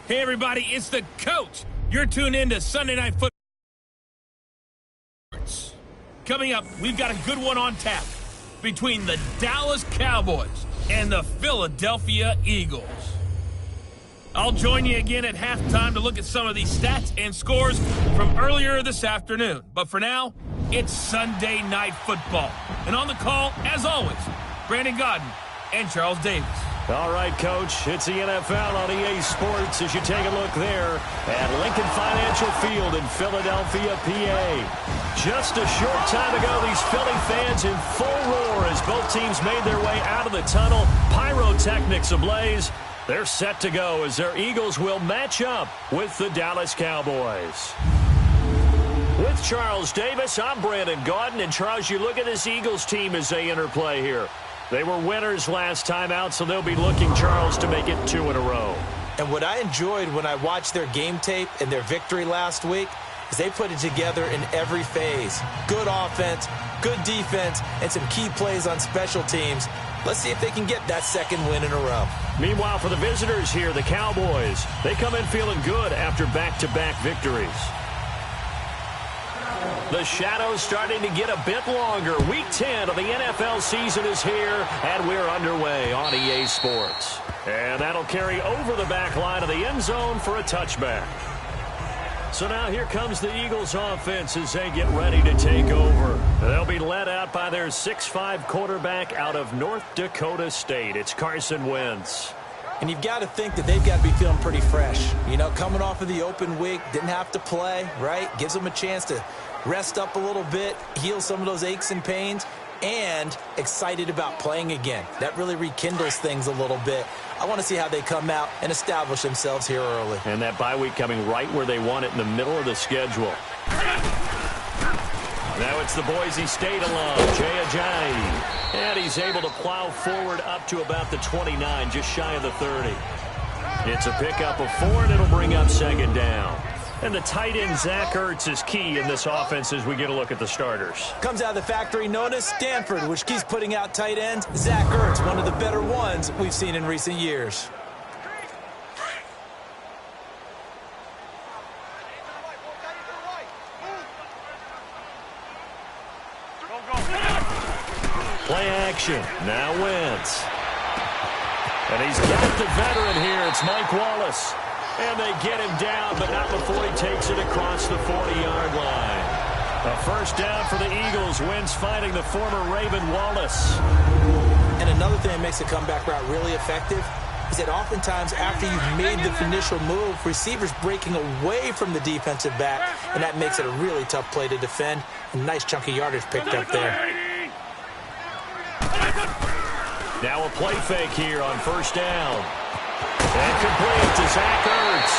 Hey, everybody, it's the coach. You're tuned in to Sunday Night Football. Coming up, we've got a good one on tap between the Dallas Cowboys and the Philadelphia Eagles. I'll join you again at halftime to look at some of these stats and scores from earlier this afternoon. But for now, it's Sunday Night Football. And on the call, as always, Brandon Godden and Charles Davis. All right, Coach, it's the NFL on EA Sports as you take a look there at Lincoln Financial Field in Philadelphia, PA. Just a short time ago, these Philly fans in full roar as both teams made their way out of the tunnel. Pyrotechnics ablaze. They're set to go as their Eagles will match up with the Dallas Cowboys. With Charles Davis, I'm Brandon Gaudin. And, Charles, you look at this Eagles team as they interplay here. They were winners last time out, so they'll be looking, Charles, to make it 2 in a row. And what I enjoyed when I watched their game tape and their victory last week is they put it together in every phase. Good offense, good defense, and some key plays on special teams. Let's see if they can get that second win in a row. Meanwhile, for the visitors here, the Cowboys, they come in feeling good after back-to-back victories. The shadow's starting to get a bit longer. Week 10 of the NFL season is here, and we're underway on EA Sports. And that'll carry over the back line of the end zone for a touchback. So now here comes the Eagles offense as they get ready to take over. They'll be led out by their 6'5" quarterback out of North Dakota State. It's Carson Wentz. And you've got to think that they've got to be feeling pretty fresh. You know, coming off of the open week, didn't have to play, right? Gives them a chance to rest up a little bit, heal some of those aches and pains, and excited about playing again. That really rekindles things a little bit. I want to see how they come out and establish themselves here early. And that bye week coming right where they want it in the middle of the schedule. Now it's the Boise State alum, Jay Ajayi. And he's able to plow forward up to about the 29, just shy of the 30. It's a pickup of 4, and it'll bring up second down. And the tight end, Zach Ertz, is key in this offense as we get a look at the starters. Comes out of the factory known as Stanford, which keeps putting out tight ends. Zach Ertz, one of the better ones we've seen in recent years. Play action. Now Wentz. And he's got the veteran here. It's Mike Wallace. And they get him down, but not before he takes it across the 40-yard line. A first down for the Eagles. Wentz finding the former Raven Wallace. And another thing that makes the comeback route really effective is that oftentimes after you've made the initial move, receivers breaking away from the defensive back, and that makes it a really tough play to defend. A nice chunk of yardage picked up there. Now a play fake here on first down. And complete to Zach Ertz.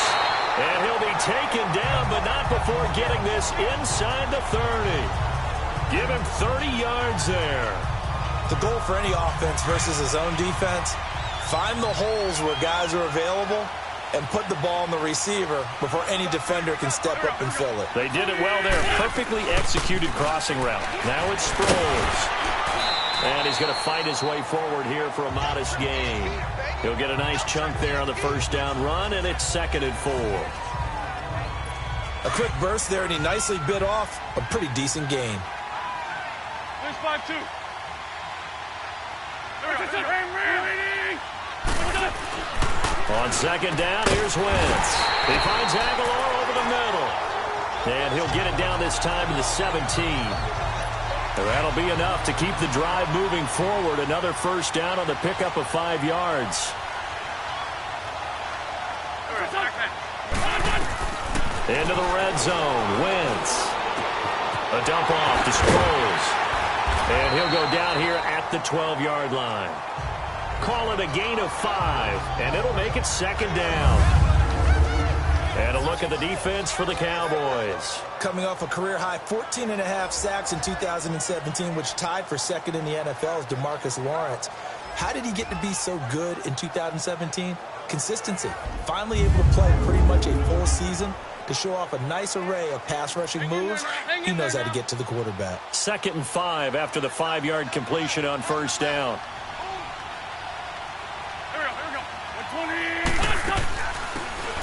And he'll be taken down, but not before getting this inside the 30. Give him 30 yards there. The goal for any offense versus his own defense, find the holes where guys are available and put the ball on the receiver before any defender can step up and fill it. They did it well there. Perfectly executed crossing route. Now it's Sproles. And he's going to fight his way forward here for a modest gain. He'll get a nice chunk there on the first down run, and it's 2nd and 4. A quick burst there, and he nicely bit off a pretty decent gain. There's 5-2. On second down, here's Wentz. He finds Aguilar over the middle. And he'll get it down this time to the 17. That'll be enough to keep the drive moving forward. Another first down on the pickup of 5 yards. Into the red zone. Wentz. A dump off to Sproles. And he'll go down here at the 12-yard line. Call it a gain of 5, and it'll make it 2nd down. And a look at the defense for the Cowboys. Coming off a career-high 14.5 sacks in 2017, which tied for 2nd in the NFL, is DeMarcus Lawrence. How did he get to be so good in 2017? Consistency. Finally able to play pretty much a full season to show off a nice array of pass-rushing moves. He knows how to get to the quarterback. 2nd and 5 after the 5-yard completion on first down.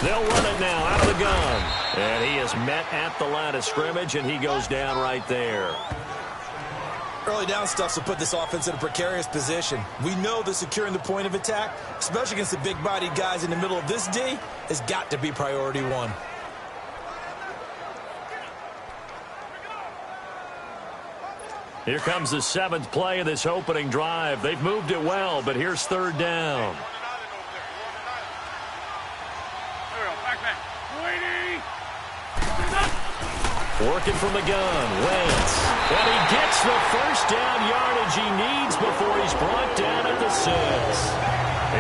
They'll run it now out of the gun. And he is met at the line of scrimmage, and he goes down right there. Early down stuff to put this offense in a precarious position. We know that securing the point of attack, especially against the big-bodied guys in the middle of this D, has got to be priority one. Here comes the 7th play of this opening drive. They've moved it well, but here's 3rd down. Working from the gun, Wentz. And he gets the first down yardage he needs before he's brought down at the 6.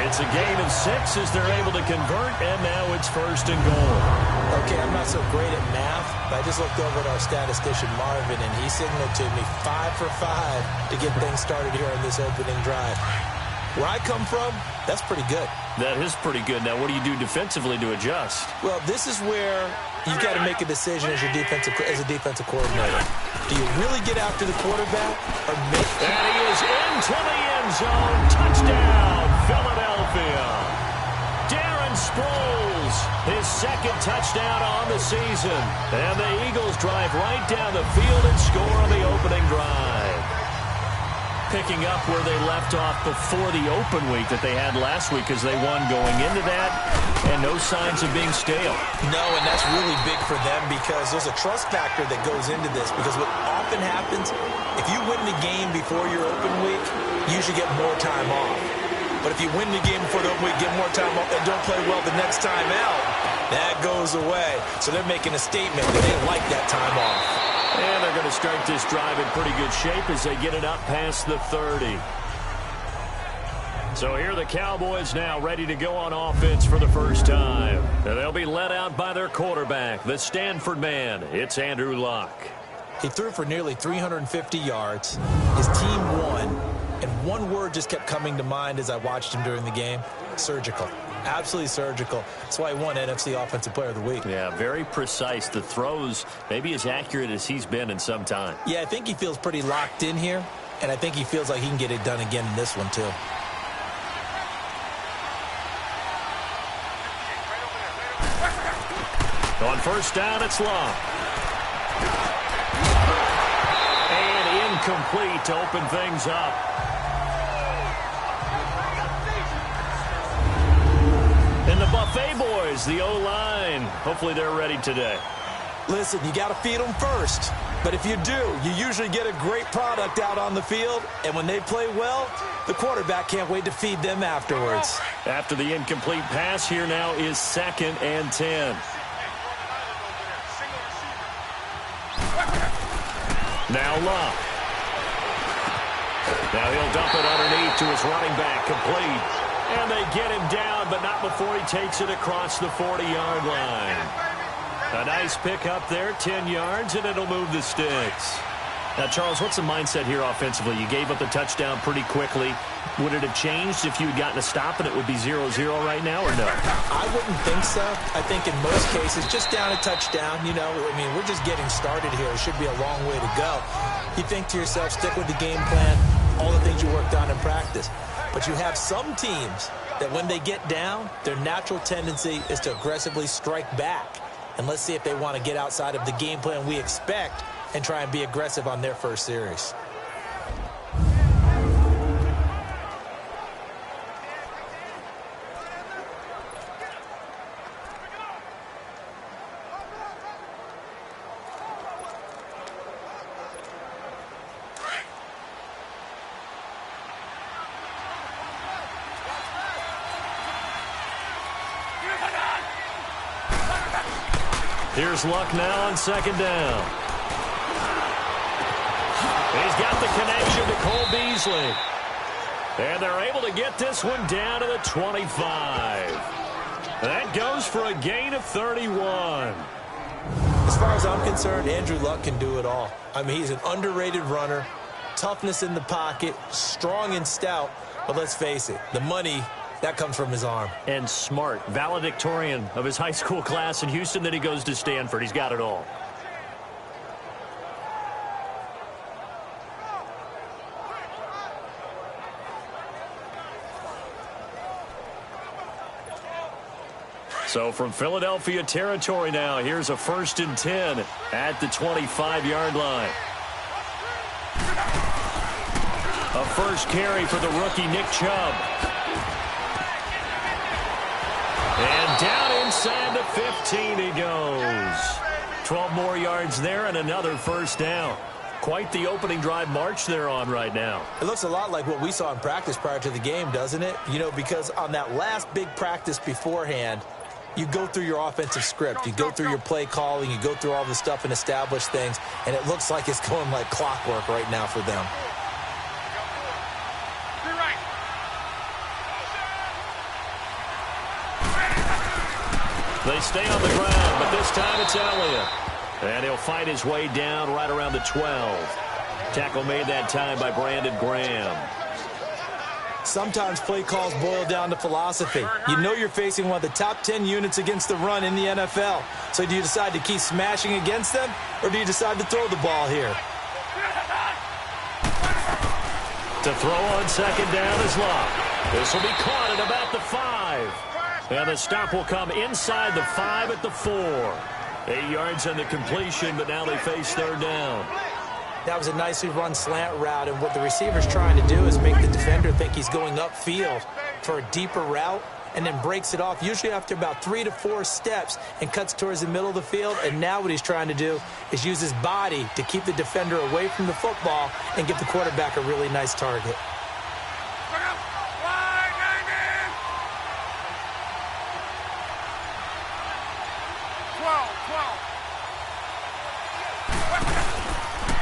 It's a gain of 6 as they're able to convert, and now it's 1st and goal. Okay, I'm not so great at math, but I just looked over at our statistician, Marvin, and he signaled to me 5 for 5 to get things started here on this opening drive. Where I come from, that's pretty good. That is pretty good. Now, what do you do defensively to adjust? Well, this is where you've got to make a decision as a defensive coordinator. Do you really get after the quarterback or make... And he is into the end zone. Touchdown, Philadelphia. Darren Sproles, his 2nd touchdown on the season. And the Eagles drive right down the field and score on the opening drive. Picking up where they left off before the open week that they had last week as they won going into that, and no signs of being stale. No, and that's really big for them because there's a trust factor that goes into this because what often happens, if you win the game before your open week, you usually get more time off. But if you win the game before the open week, get more time off, and don't play well the next time out, that goes away. So they're making a statement that they like that time off. And they're going to start this drive in pretty good shape as they get it up past the 30. So here are the Cowboys now ready to go on offense for the first time. And they'll be led out by their quarterback, the Stanford man. It's Andrew Luck. He threw for nearly 350 yards. His team won. And one word just kept coming to mind as I watched him during the game. Surgical. Absolutely surgical. That's why he won NFC Offensive Player of the Week. Yeah, very precise. The throws maybe as accurate as he's been in some time. Yeah, I think he feels pretty locked in here, and I think he feels like he can get it done again in this one, too. On 1st down, it's Luck. And incomplete to open things up. And the Buffet boys, the O-line, hopefully they're ready today. Listen, you got to feed them first. But if you do, you usually get a great product out on the field. And when they play well, the quarterback can't wait to feed them afterwards. After the incomplete pass, here now is 2nd and 10. Now Luck. Now he'll dump it underneath to his running back, complete. And they get him down, but not before he takes it across the 40-yard line. A nice pick up there, 10 yards, and it'll move the sticks. Now, Charles, what's the mindset here offensively? You gave up the touchdown pretty quickly. Would it have changed if you had gotten a stop and it would be 0-0 right now, or no? I wouldn't think so. I think in most cases, just down a touchdown, you know, I mean, we're just getting started here. It should be a long way to go. You think to yourself, stick with the game plan, all the things you worked on in practice. But you have some teams that when they get down, their natural tendency is to aggressively strike back. And let's see if they want to get outside of the game plan we expect and try and be aggressive on their first series. Here's Luck now on 2nd down. He's got the connection to Cole Beasley. And they're able to get this one down to the 25. That goes for a gain of 31. As far as I'm concerned, Andrew Luck can do it all. I mean, he's an underrated runner, toughness in the pocket, strong and stout. But let's face it, the money, that comes from his arm. And smart, valedictorian of his high school class in Houston. Then he goes to Stanford. He's got it all. So from Philadelphia territory now, here's a 1st and 10 at the 25-yard line. A first carry for the rookie Nick Chubb. And down inside the 15 he goes. 12 more yards there and another first down. Quite the opening drive march they're on right now. It looks a lot like what we saw in practice prior to the game, doesn't it? You know, because on that last big practice beforehand, you go through your offensive script. You go through your play calling. You go through all the stuff and establish things. And it looks like it's going like clockwork right now for them. They stay on the ground, but this time it's Elliott. And he'll fight his way down right around the 12. Tackle made that time by Brandon Graham. Sometimes play calls boil down to philosophy. You know you're facing one of the top 10 units against the run in the NFL. So do you decide to keep smashing against them, or do you decide to throw the ball here? To throw on second down is Locke. This will be caught at about the 5. And the stop will come inside the 5 at the 4. 8 yards on the completion, but now they face third down. That was a nicely run slant route, and what the receiver's trying to do is make the defender think he's going upfield for a deeper route, and then breaks it off, usually after about 3 to 4 steps, and cuts towards the middle of the field. And now what he's trying to do is use his body to keep the defender away from the football and give the quarterback a really nice target.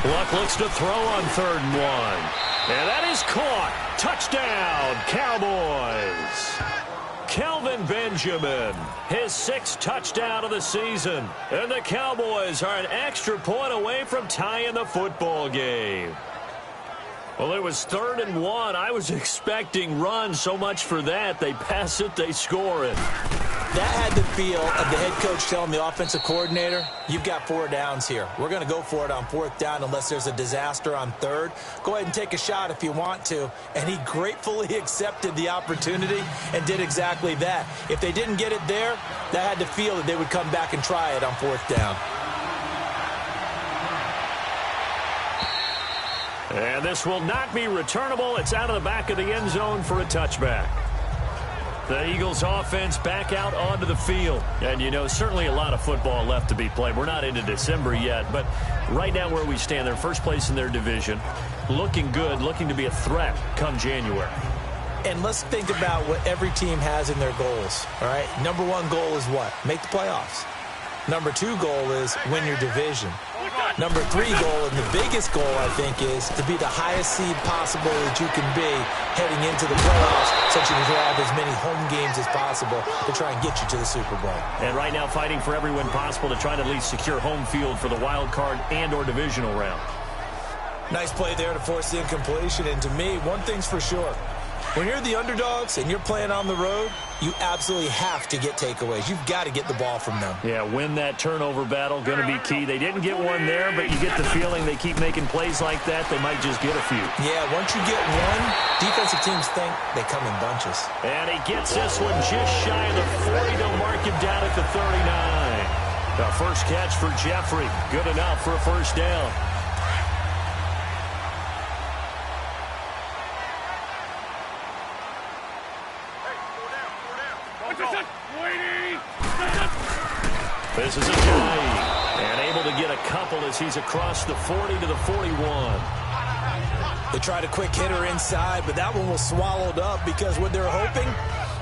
Luck looks to throw on 3rd and 1. And that is caught. Touchdown, Cowboys. Kelvin Benjamin, his 6th touchdown of the season. And the Cowboys are an extra point away from tying the football game. Well, it was 3rd and 1. I was expecting run, so much for that. They pass it, they score it. That had the feel of the head coach telling the offensive coordinator, you've got 4 downs here. We're going to go for it on 4th down unless there's a disaster on 3rd. Go ahead and take a shot if you want to. And he gratefully accepted the opportunity and did exactly that. If they didn't get it there, that had the feel that they would come back and try it on 4th down. And this will not be returnable. It's out of the back of the end zone for a touchback. The Eagles offense back out onto the field. And, you know, certainly a lot of football left to be played. We're not into December yet, but right now where we stand, they're first place in their division. Looking good, looking to be a threat come January. And let's think about what every team has in their goals, all right? Number 1 goal is what? Make the playoffs. Number 2 goal is win your division. Number 3 goal, and the biggest goal, I think, is to be the highest seed possible that you can be heading into the playoffs, such that you have as many home games as possible to try and get you to the Super Bowl. And right now fighting for every win possible to try to at least secure home field for the wild card and or divisional round. Nice play there to force the incompletion, and to me, one thing's for sure. When you're the underdogs and you're playing on the road, you absolutely have to get takeaways. You've got to get the ball from them. Yeah, win that turnover battle, going to be key. They didn't get one there, but you get the feeling they keep making plays like that, they might just get a few. Yeah, once you get one, defensive teams think they come in bunches. And he gets this one just shy of the 40. They'll mark him down at the 39. The first catch for Jeffrey, good enough for a first down. This is a guy, and able to get a couple as he's across the 40 to the 41. They tried a quick hitter inside, but that one was swallowed up because what they're hoping,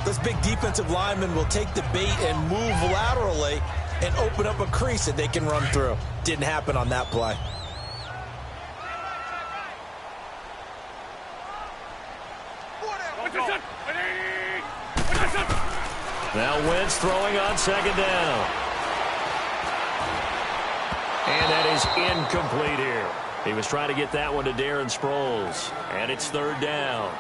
this big defensive lineman will take the bait and move laterally and open up a crease that they can run through. Didn't happen on that play. Now Wentz throwing on second down. And that is incomplete here. He was trying to get that one to Darren Sproles. And it's 3rd down.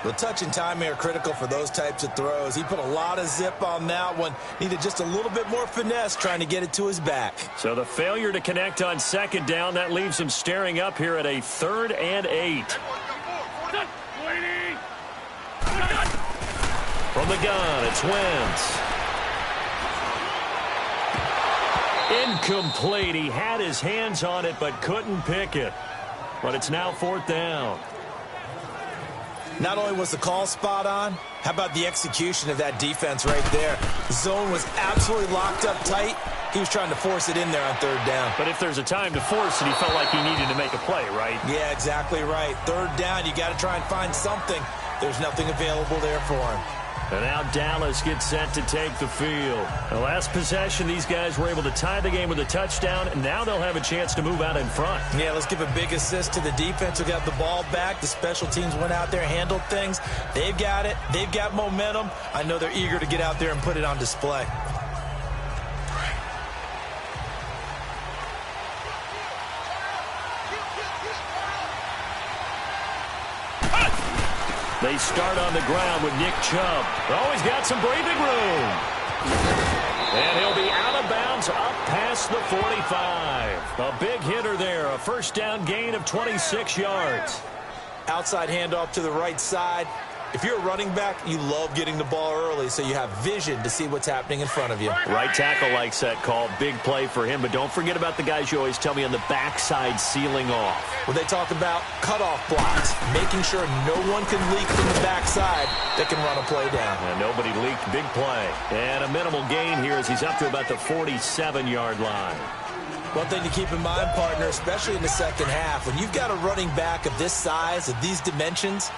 The touch and timing are critical for those types of throws. He put a lot of zip on that one. Needed just a little bit more finesse trying to get it to his back. So the failure to connect on second down, that leaves him staring up here at a 3rd and 8. From the gun, it's Wentz. Incomplete. He had his hands on it but couldn't pick it. But it's now 4th down. Not only was the call spot on, how about the execution of that defense right there? Zone was absolutely locked up tight. He was trying to force it in there on 3rd down. But if there's a time to force it, he felt like he needed to make a play, right? Yeah, exactly right. 3rd down, you got to try and find something. There's nothing available there for him. And now Dallas gets set to take the field. The last possession, these guys were able to tie the game with a touchdown, and now they'll have a chance to move out in front. Yeah, let's give a big assist to the defense who got the ball back. The special teams went out there, handled things. They've got it. They've got momentum. I know they're eager to get out there and put it on display. They start on the ground with Nick Chubb. Oh, he's got some breathing room. And he'll be out of bounds up past the 45. A big hitter there. A 1st down gain of 26 yards. Outside handoff to the right side. If you're a running back, you love getting the ball early so you have vision to see what's happening in front of you. Right tackle likes that call. Big play for him. But don't forget about the guys you always tell me on the backside sealing off. When they talk about cutoff blocks, making sure no one can leak from the backside that can run a play down. And nobody leaked. Big play. And a minimal gain here as he's up to about the 47-yard line. One thing to keep in mind, partner, especially in the second half, when you've got a running back of this size, of these dimensions,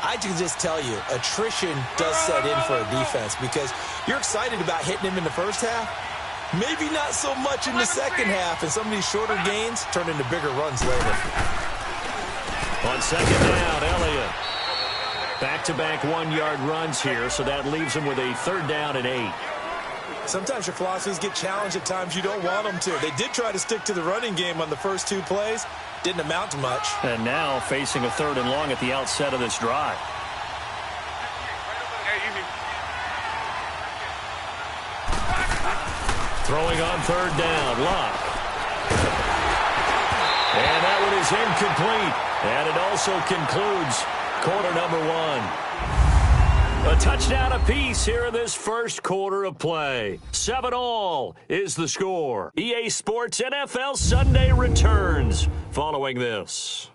I can just tell you, attrition does set in for a defense because you're excited about hitting him in the first half. Maybe not so much in the second half, and some of these shorter gains turn into bigger runs later. On 2nd down, Elliott. Back-to-back 1-yard runs here, so that leaves him with a 3rd down and 8. Sometimes your philosophies get challenged at times you don't want them to. They did try to stick to the running game on the first 2 plays. Didn't amount to much. And now facing a 3rd and long at the outset of this drive. Throwing on 3rd down, Locke. And that one is incomplete. And it also concludes quarter number 1. A touchdown apiece here in this first quarter of play. 7-all is the score. EA Sports NFL Sunday returns following this.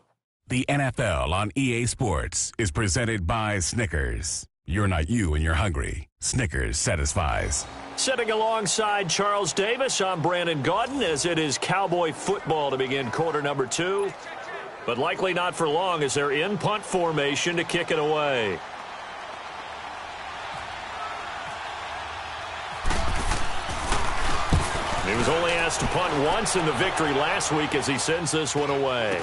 The NFL on EA Sports is presented by Snickers. You're not you and you're hungry. Snickers satisfies. Sitting alongside Charles Davis, I'm Brandon Gaudin as it is Cowboy football to begin quarter number 2. But likely not for long as they're in punt formation to kick it away. He was only asked to punt once in the victory last week as he sends this one away.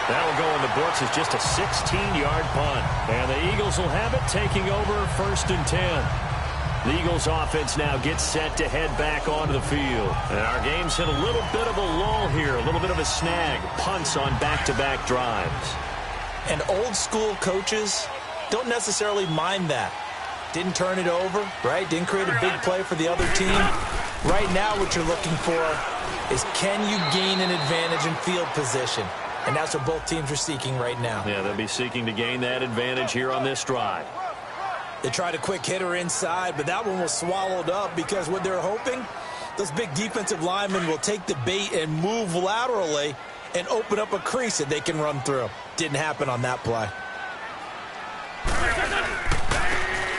That'll go in the books as just a 16-yard punt. And the Eagles will have it taking over 1st and 10. The Eagles offense now gets set to head back onto the field. And our game's hit a little bit of a lull here, a little bit of a snag. Punts on back-to-back drives. And old-school coaches don't necessarily mind that. Didn't turn it over, right? Didn't create a big play for the other team. Right now what you're looking for is can you gain an advantage in field position? And that's what both teams are seeking right now. Yeah, they'll be seeking to gain that advantage here on this drive. They tried a quick hitter inside, but that one was swallowed up because what they're hoping, those big defensive linemen will take the bait and move laterally and open up a crease that they can run through. Didn't happen on that play.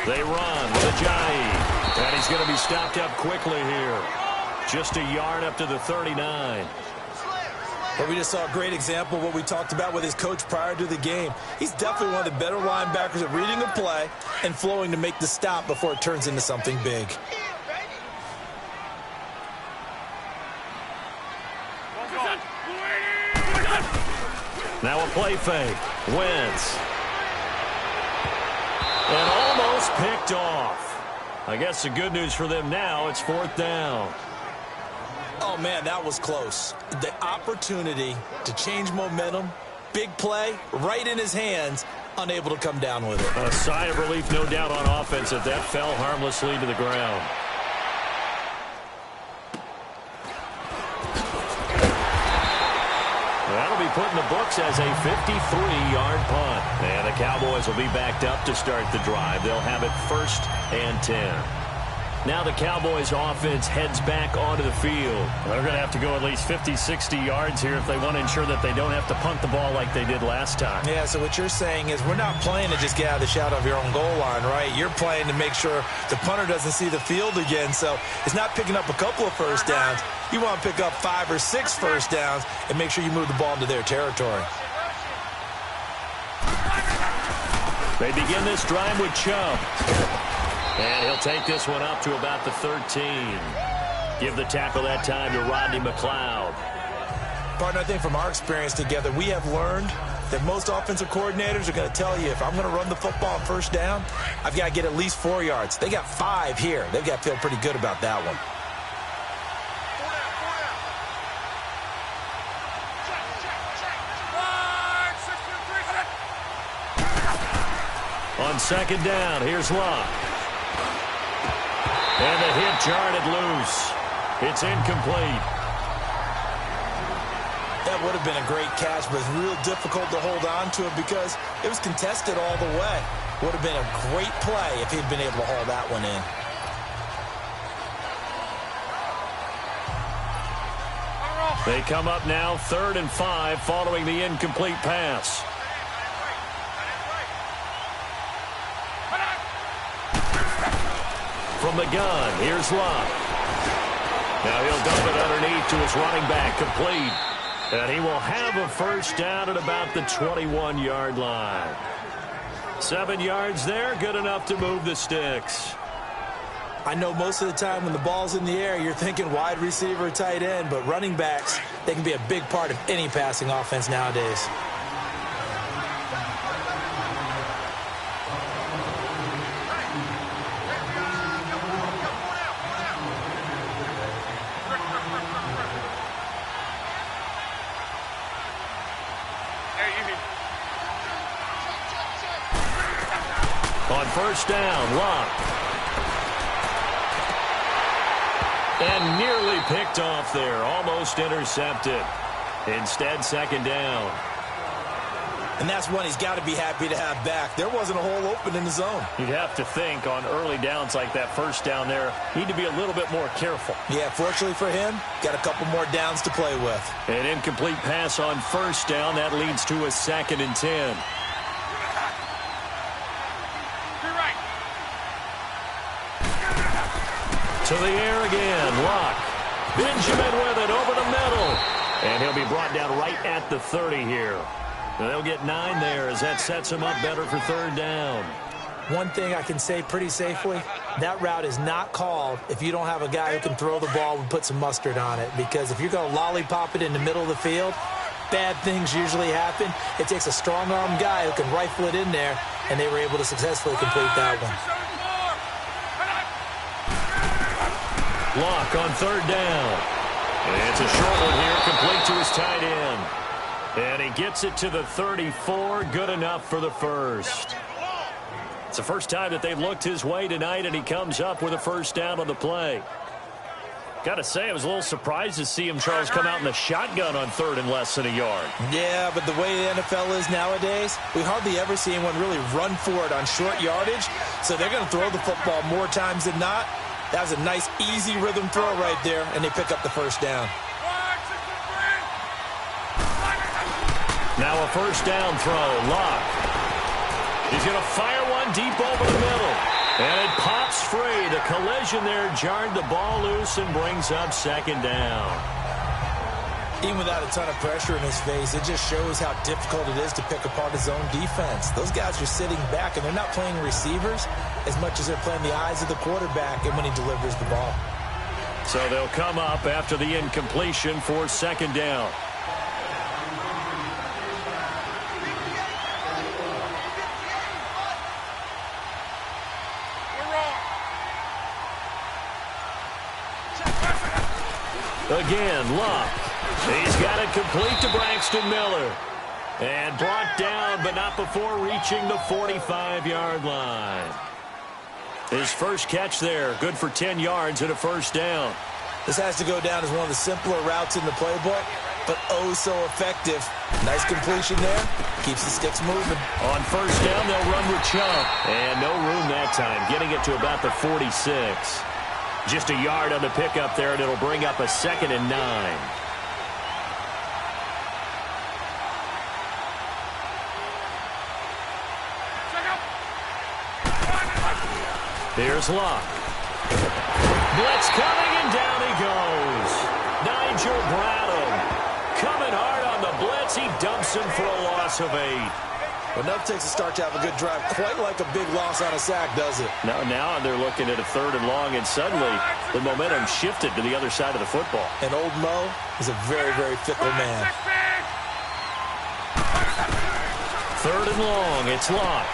They run with Ajayi. And he's going to be stopped up quickly here. Just a yard up to the 39. But we just saw a great example of what we talked about with his coach prior to the game. He's definitely one of the better linebackers at reading a play and flowing to make the stop before it turns into something big. Now a play fake. Wentz. And almost picked off. I guess the good news for them now, it's 4th down. Oh, man, that was close. The opportunity to change momentum, big play, right in his hands, unable to come down with it. A sigh of relief, no doubt, on offense if that fell harmlessly to the ground. That'll be put in the books as a 53-yard punt. And the Cowboys will be backed up to start the drive. They'll have it 1st and 10. Now the Cowboys offense heads back onto the field. They're going to have to go at least 50, 60 yards here if they want to ensure that they don't have to punt the ball like they did last time. Yeah, so what you're saying is we're not playing to just get out of the shadow of your own goal line, right? You're playing to make sure the punter doesn't see the field again. So it's not picking up a couple of first downs. You want to pick up 5 or 6 first downs and make sure you move the ball into their territory. They begin this drive with Chubb. And he'll take this one up to about the 13. Give the tackle that time to Rodney McLeod. Partner, I think from our experience together, we have learned that most offensive coordinators are going to tell you, if I'm going to run the football on first down, I've got to get at least 4 yards. They got 5 here. They've got to feel pretty good about that one. On second down, here's Locke. And the hit jarred it loose. It's incomplete. That would have been a great catch, but it's real difficult to hold on to it because it was contested all the way. Would have been a great play if he'd been able to haul that one in. They come up now 3rd and 5 following the incomplete pass. From the gun, here's Locke. Now he'll dump it underneath to his running back, complete. And he will have a first down at about the 21-yard line. 7 yards there, good enough to move the sticks. I know most of the time when the ball's in the air, you're thinking wide receiver, tight end, but running backs, they can be a big part of any passing offense nowadays. On first down, Locke. And nearly picked off there, almost intercepted. Instead, second down. And that's one he's got to be happy to have back. There wasn't a hole open in the zone. You'd have to think on early downs like that first down there, need to be a little bit more careful. Yeah, fortunately for him, got a couple more downs to play with. An incomplete pass on first down. That leads to a 2nd and 10. To the air again, Locke. Benjamin with it over the middle. And he'll be brought down right at the 30 here. They'll get 9 there as that sets him up better for 3rd down. One thing I can say pretty safely, that route is not called if you don't have a guy who can throw the ball and put some mustard on it. Because if you're going to lollipop it in the middle of the field, bad things usually happen. It takes a strong-arm guy who can rifle it in there, and they were able to successfully complete that one. Locke on 3rd down. It's a short one here, complete to his tight end. And he gets it to the 34, good enough for the first. It's the first time that they've looked his way tonight, and he comes up with a first down on the play. Got to say, I was a little surprised to see him, Charles, come out in the shotgun on 3rd and less than a yard. Yeah, but the way the NFL is nowadays, we hardly ever see anyone really run for it on short yardage. So they're going to throw the football more times than not. That was a nice, easy rhythm throw right there, and they pick up the first down. Now a first down throw, Locke. He's going to fire one deep over the middle. And it pops free. The collision there jarred the ball loose and brings up 2nd down. Even without a ton of pressure in his face, it just shows how difficult it is to pick apart his own defense. Those guys are sitting back, and they're not playing receivers as much as they're playing the eyes of the quarterback and when he delivers the ball. So they'll come up after the incompletion for 2nd down. Again, Locke. He's got it complete to Braxton Miller. And brought down, but not before reaching the 45-yard line. His first catch there, good for 10 yards and a first down. This has to go down as one of the simpler routes in the playbook, but oh so effective. Nice completion there. Keeps the sticks moving. On first down, they'll run with Chubb. And no room that time, getting it to about the 46. Just a yard on the pickup there, and it'll bring up a 2nd and 9. Here's Luck. Blitz coming, and down he goes. Nigel Bradham coming hard on the blitz. He dumps him for a loss of 8. Enough takes a start to have a good drive, quite like a big loss on a sack, does it? Now they're looking at a 3rd and long, and suddenly the momentum shifted to the other side of the football. And old Mo is a very, very fickle man. 3rd and long, it's Locke.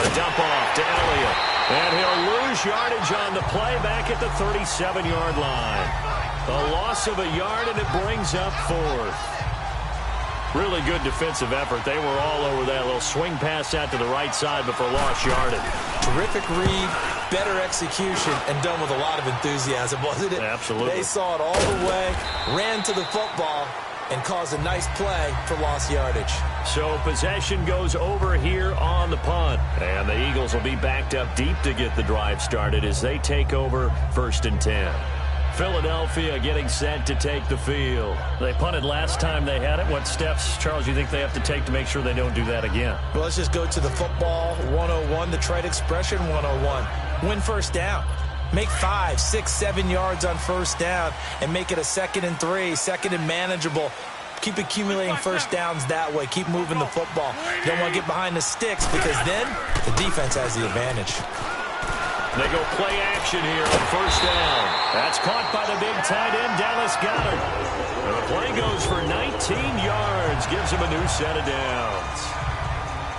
A dump off to Elliott. And he'll lose yardage on the play back at the 37-yard line. A loss of a yard, and it brings up 4th. Really good defensive effort. They were all over that little swing pass out to the right side, but for lost yardage. Terrific read, better execution, and done with a lot of enthusiasm, wasn't it? Absolutely. They saw it all the way, ran to the football, and caused a nice play for lost yardage. So possession goes over here on the punt. And the Eagles will be backed up deep to get the drive started as they take over 1st and 10. Philadelphia getting set to take the field. They punted last time they had it. What steps, Charles, you think they have to take to make sure they don't do that again? Well, let's just go to the football 101, the trite expression 101. Win first down. Make 5, 6, 7 yards on first down and make it a 2nd and 3, 2nd and manageable. Keep accumulating first downs that way. Keep moving the football. You don't want to get behind the sticks because then the defense has the advantage. They go play action here on first down. That's caught by the big tight end, Dallas Goedert. And the play goes for 19 yards. Gives him a new set of downs.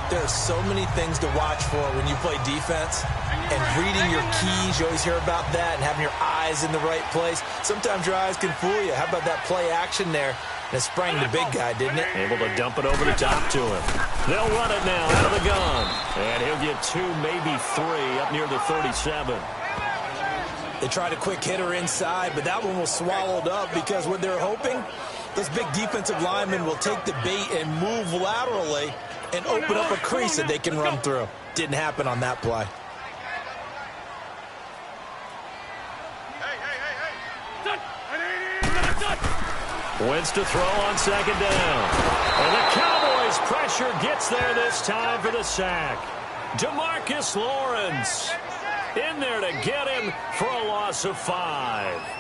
There are so many things to watch for when you play defense. And reading your keys, you always hear about that, and having your eyes in the right place. Sometimes your eyes can fool you. How about that play action there? And it sprang the big guy, didn't it? Able to dump it over the top to him. They'll run it now out of the gun. And he'll get 2, maybe 3 up near the 37. They tried a quick hitter inside, but that one was swallowed up because what they're hoping, those big defensive linemen will take the bait and move laterally and open up a crease that they can run through. Didn't happen on that play. Wentz to throw on 2nd down. And the Cowboys' pressure gets there this time for the sack. DeMarcus Lawrence in there to get him for a loss of 5.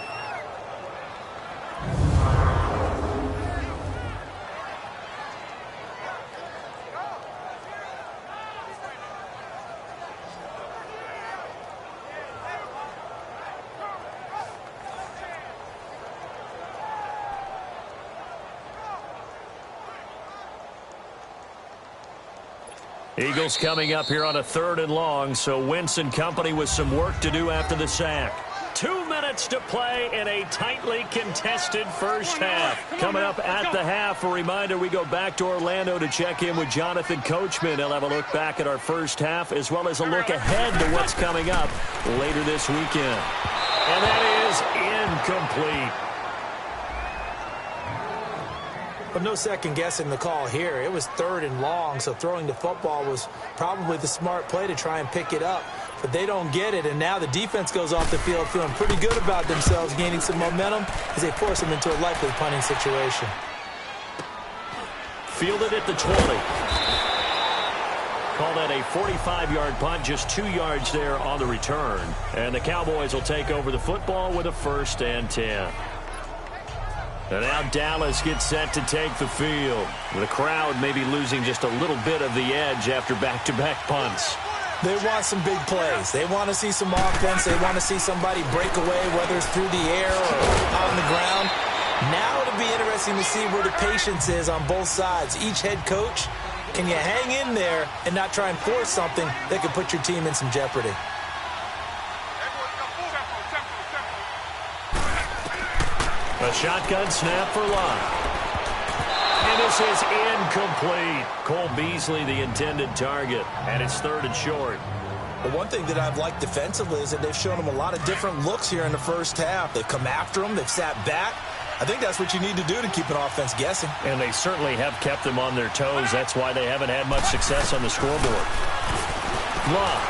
Eagles coming up here on a 3rd and long, so Wentz and company with some work to do after the sack. 2 minutes to play in a tightly contested first half. Coming up at the half, a reminder, we go back to Orlando to check in with Jonathan Coachman. He'll have a look back at our first half as well as a look ahead to what's coming up later this weekend. And that is incomplete. But no second guessing the call here. It was 3rd and long, so throwing the football was probably the smart play to try and pick it up. But they don't get it, and now the defense goes off the field feeling pretty good about themselves, gaining some momentum as they force them into a likely punting situation. Fielded at the 20. Call that a 45-yard punt, just 2 yards there on the return. And the Cowboys will take over the football with a 1st and 10. And now Dallas gets set to take the field. The crowd maybe losing just a little bit of the edge after back-to-back punts. They want some big plays. They want to see some offense. They want to see somebody break away, whether it's through the air or on the ground. Now it'll be interesting to see where the patience is on both sides. Each head coach, can you hang in there and not try and force something that could put your team in some jeopardy? A shotgun snap for Locke. And this is incomplete. Cole Beasley, the intended target, and it's 3rd and short. But one thing that I've liked defensively is that they've shown them a lot of different looks here in the first half. They've come after them. They've sat back. I think that's what you need to do to keep an offense guessing. And they certainly have kept them on their toes. That's why they haven't had much success on the scoreboard. Locke.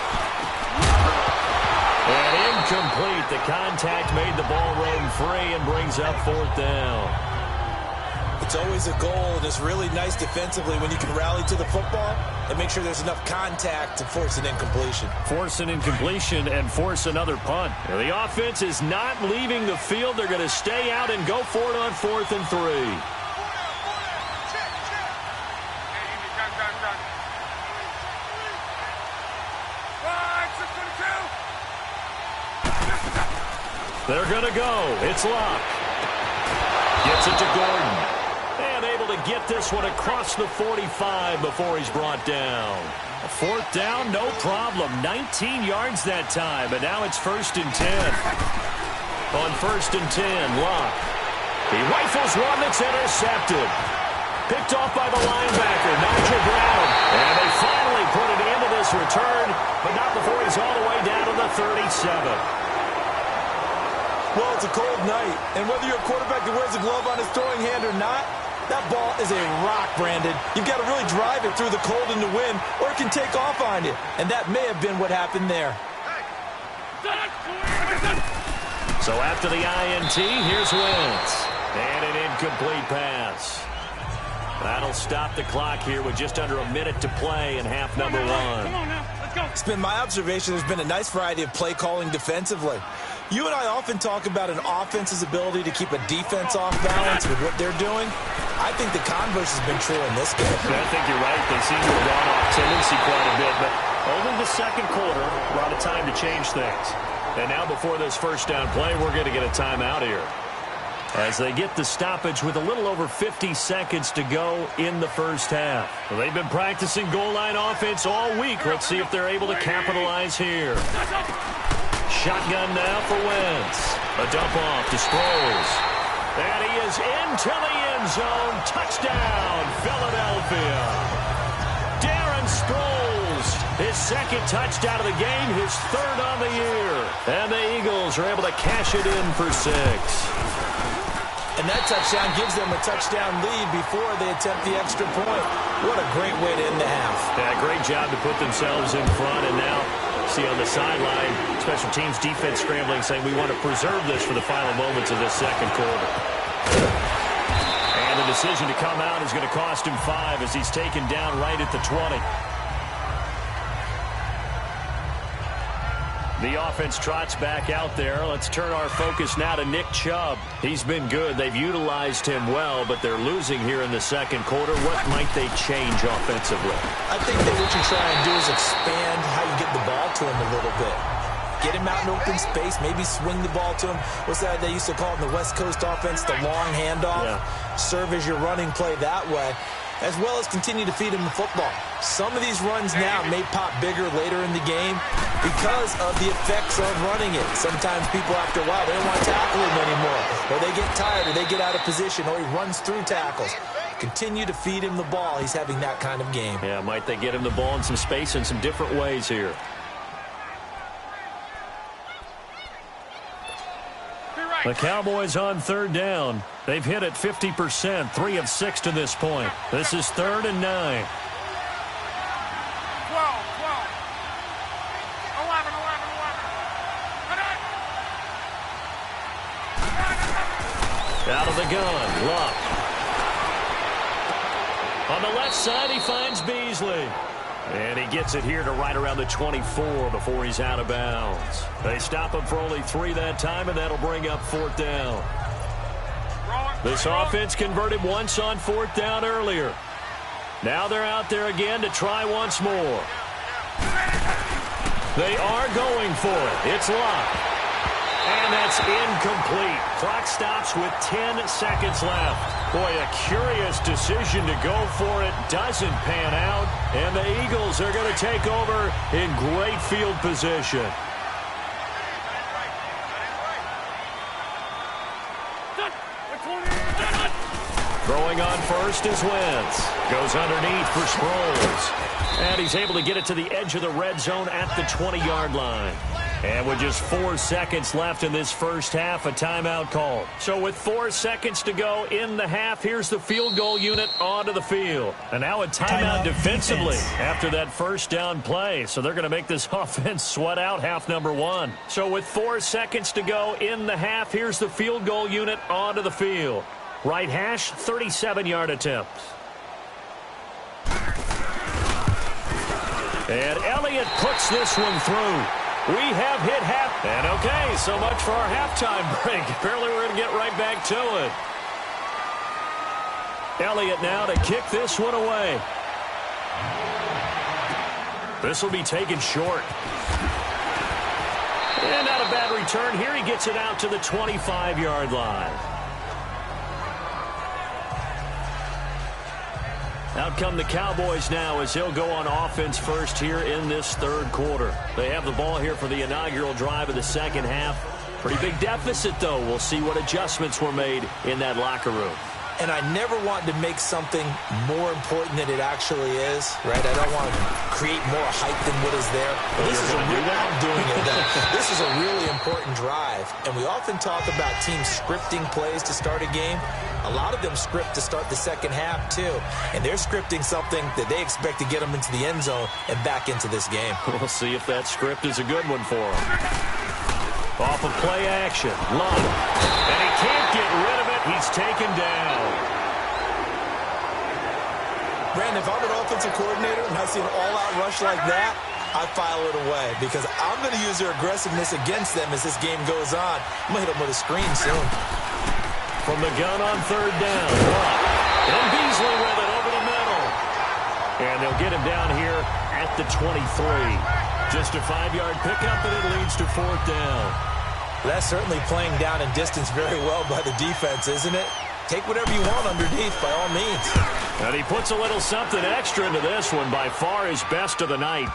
And incomplete. The contact made the ball roam free and brings up 4th down. It's always a goal, and it's really nice defensively when you can rally to the football and make sure there's enough contact to force an incompletion. Force an incompletion and force another punt. Now, the offense is not leaving the field. They're going to stay out and go for it on 4th and 3. They're going to go. It's Locke. Gets it to Gordon. And able to get this one across the 45 before he's brought down. A 4th down, no problem. 19 yards that time, but now it's 1st and 10. On 1st and 10, Locke. He rifles one that's intercepted. Picked off by the linebacker, Nigel Brown. And they finally put it into this return, but not before he's all the way down to the 37. Well, it's a cold night, and whether you're a quarterback that wears a glove on his throwing hand or not, that ball is a rock, Brandon. You've got to really drive it through the cold and the wind, or it can take off on you. And that may have been what happened there. So after the INT, here's Wentz. And an incomplete pass. That'll stop the clock here with just under a minute to play in half number 1. Come on now, let's go. It's been my observation there's been a nice variety of play calling defensively. You and I often talk about an offense's ability to keep a defense off balance with what they're doing. I think the converse has been true in this game. I think you're right. They seem to have gone off tendency quite a bit, but only the second quarter brought a time to change things. And now before this 1st down play, we're going to get a timeout here. As they get the stoppage with a little over 50 seconds to go in the 1st half. Well, they've been practicing goal line offense all week. Let's see if they're able to capitalize here. Shotgun now for Wentz. A dump off to Sproles. And he is into the end zone. Touchdown, Philadelphia. Darren Sproles, his 2nd touchdown of the game, his 3rd on the year. And the Eagles are able to cash it in for 6. And that touchdown gives them a touchdown lead before they attempt the extra point. What a great way to end the half. Yeah, great job to put themselves in front. And now, see on the sideline, special teams defense scrambling, saying we want to preserve this for the final moments of this 2nd quarter. And the decision to come out is going to cost him 5 as he's taken down right at the 20. The offense trots back out there. Let's turn our focus now to Nick Chubb. He's been good. They've utilized him well, but they're losing here in the 2nd quarter. What might they change offensively? I think that what you try and do is expand how you get the ball to him a little bit. Get him out in open space, maybe swing the ball to him. What's that they used to call it in the West Coast offense, the long handoff? Yeah. Serve as your running play that way, as well as continue to feed him the football. Some of these runs now may pop bigger later in the game because of the effects of running it. Sometimes people, after a while, they don't want to tackle him anymore, or they get tired, or they get out of position, or he runs through tackles. Continue to feed him the ball. He's having that kind of game. Yeah, might they get him the ball in some space in some different ways here. The Cowboys on 3rd down. They've hit it 50%, 3 of 6 to this point. This is 3rd and 9. 12, 11, 11. Out of the gun, Luck. On the left side, he finds Beasley. And he gets it here to right around the 24 before he's out of bounds. They stop him for only 3 that time, and that'll bring up 4th down. This offense converted once on 4th down earlier. Now they're out there again to try once more. They are going for it. It's Locke. And that's incomplete. Clock stops with 10 seconds left. Boy, a curious decision to go for it. Doesn't pan out. And the Eagles are going to take over in great field position. Throwing on first is Wentz. Goes underneath for Sproles. And he's able to get it to the edge of the red zone at the 20-yard line. And with just 4 seconds left in this first half, a timeout call. So with 4 seconds to go in the half, here's the field goal unit onto the field. And now a timeout defensively after that first down play. So they're going to make this offense sweat out half number one. So with 4 seconds to go in the half, here's the field goal unit onto the field. Right hash, 37-yard attempt. And Elliott puts this one through. We have hit half. And okay, so much for our halftime break. Apparently we're going to get right back to it. Elliott now to kick this one away. This will be taken short. And not a bad return here. He gets it out to the 25-yard line. Out come the Cowboys now as he'll go on offense first here in this third quarter. They have the ball here for the inaugural drive of the second half. Pretty big deficit, though. We'll see what adjustments were made in that locker room. And I never want to make something more important than it actually is, right? I don't want to create more hype than what is there. But this is I'm doing it, though. This is a really important drive. And we often talk about teams scripting plays to start a game. A lot of them script to start the second half, too. And they're scripting something that they expect to get them into the end zone and back into this game. We'll see if that script is a good one for them. Off of play action. Love. And he can't get rid of it. He's taken down. Brandon, if I'm an offensive coordinator and I see an all-out rush like that, I file it away because I'm going to use their aggressiveness against them as this game goes on. I'm going to hit them with a screen soon. From the gun on third down. And Beasley with it over the middle. And they'll get him down here at the 23. Just a 5-yard pickup, and it leads to fourth down. That's certainly playing down and distance very well by the defense, isn't it? Take whatever you want underneath, by all means. And he puts a little something extra into this one, by far his best of the night.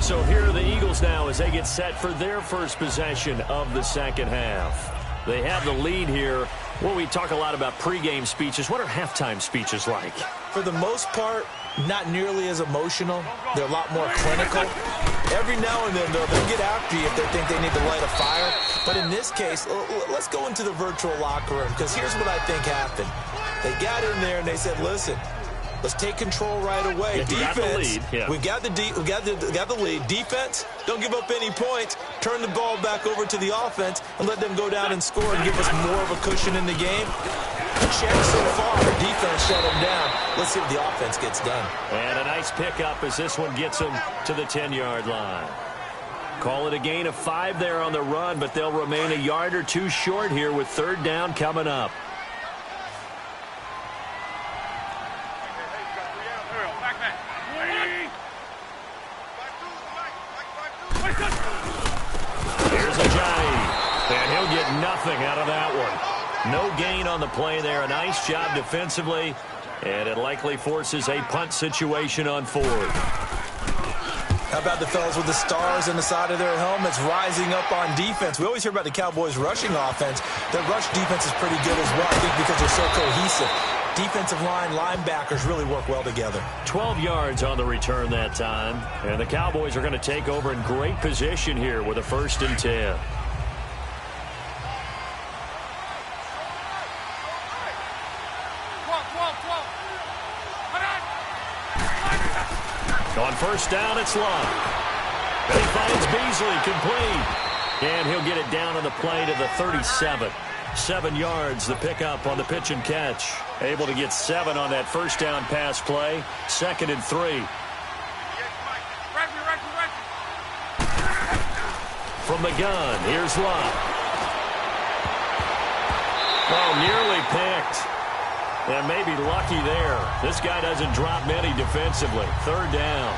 So here are the Eagles now as they get set for their first possession of the second half. They have the lead here. Well, we talk a lot about pregame speeches. What are halftime speeches like? For the most part, not nearly as emotional. They're a lot more clinical. Every now and then, though, they'll get after you if they think they need to light a fire. But in this case, let's go into the virtual locker room because here's what I think happened. They got in there and they said, listen, let's take control right away. Defense, we got the lead. Defense, don't give up any points. Turn the ball back over to the offense and let them go down and score and give us more of a cushion in the game. Check so far. Defense shut them down. Let's see what the offense gets done. And a nice pickup as this one gets them to the 10-yard line. Call it a gain of 5 there on the run, but they'll remain a yard or two short here with third down coming up. Nothing out of that one. No gain on the play there. A nice job defensively, and it likely forces a punt situation on fourth. How about the fellas with the stars on the side of their helmets rising up on defense? We always hear about the Cowboys' rushing offense. Their rush defense is pretty good as well, I think, because they're so cohesive. Defensive line, linebackers really work well together. 12 yards on the return that time, and the Cowboys are going to take over in great position here with a 1st and 10. On first down, it's Love. And he finds Beasley complete. And he'll get it down on the play to the 37. 7 yards, the pickup on the pitch and catch. Able to get 7 on that first down pass play. 2nd and 3. From the gun, here's Love. Oh, nearly picked. And maybe lucky there. This guy doesn't drop many defensively. Third down.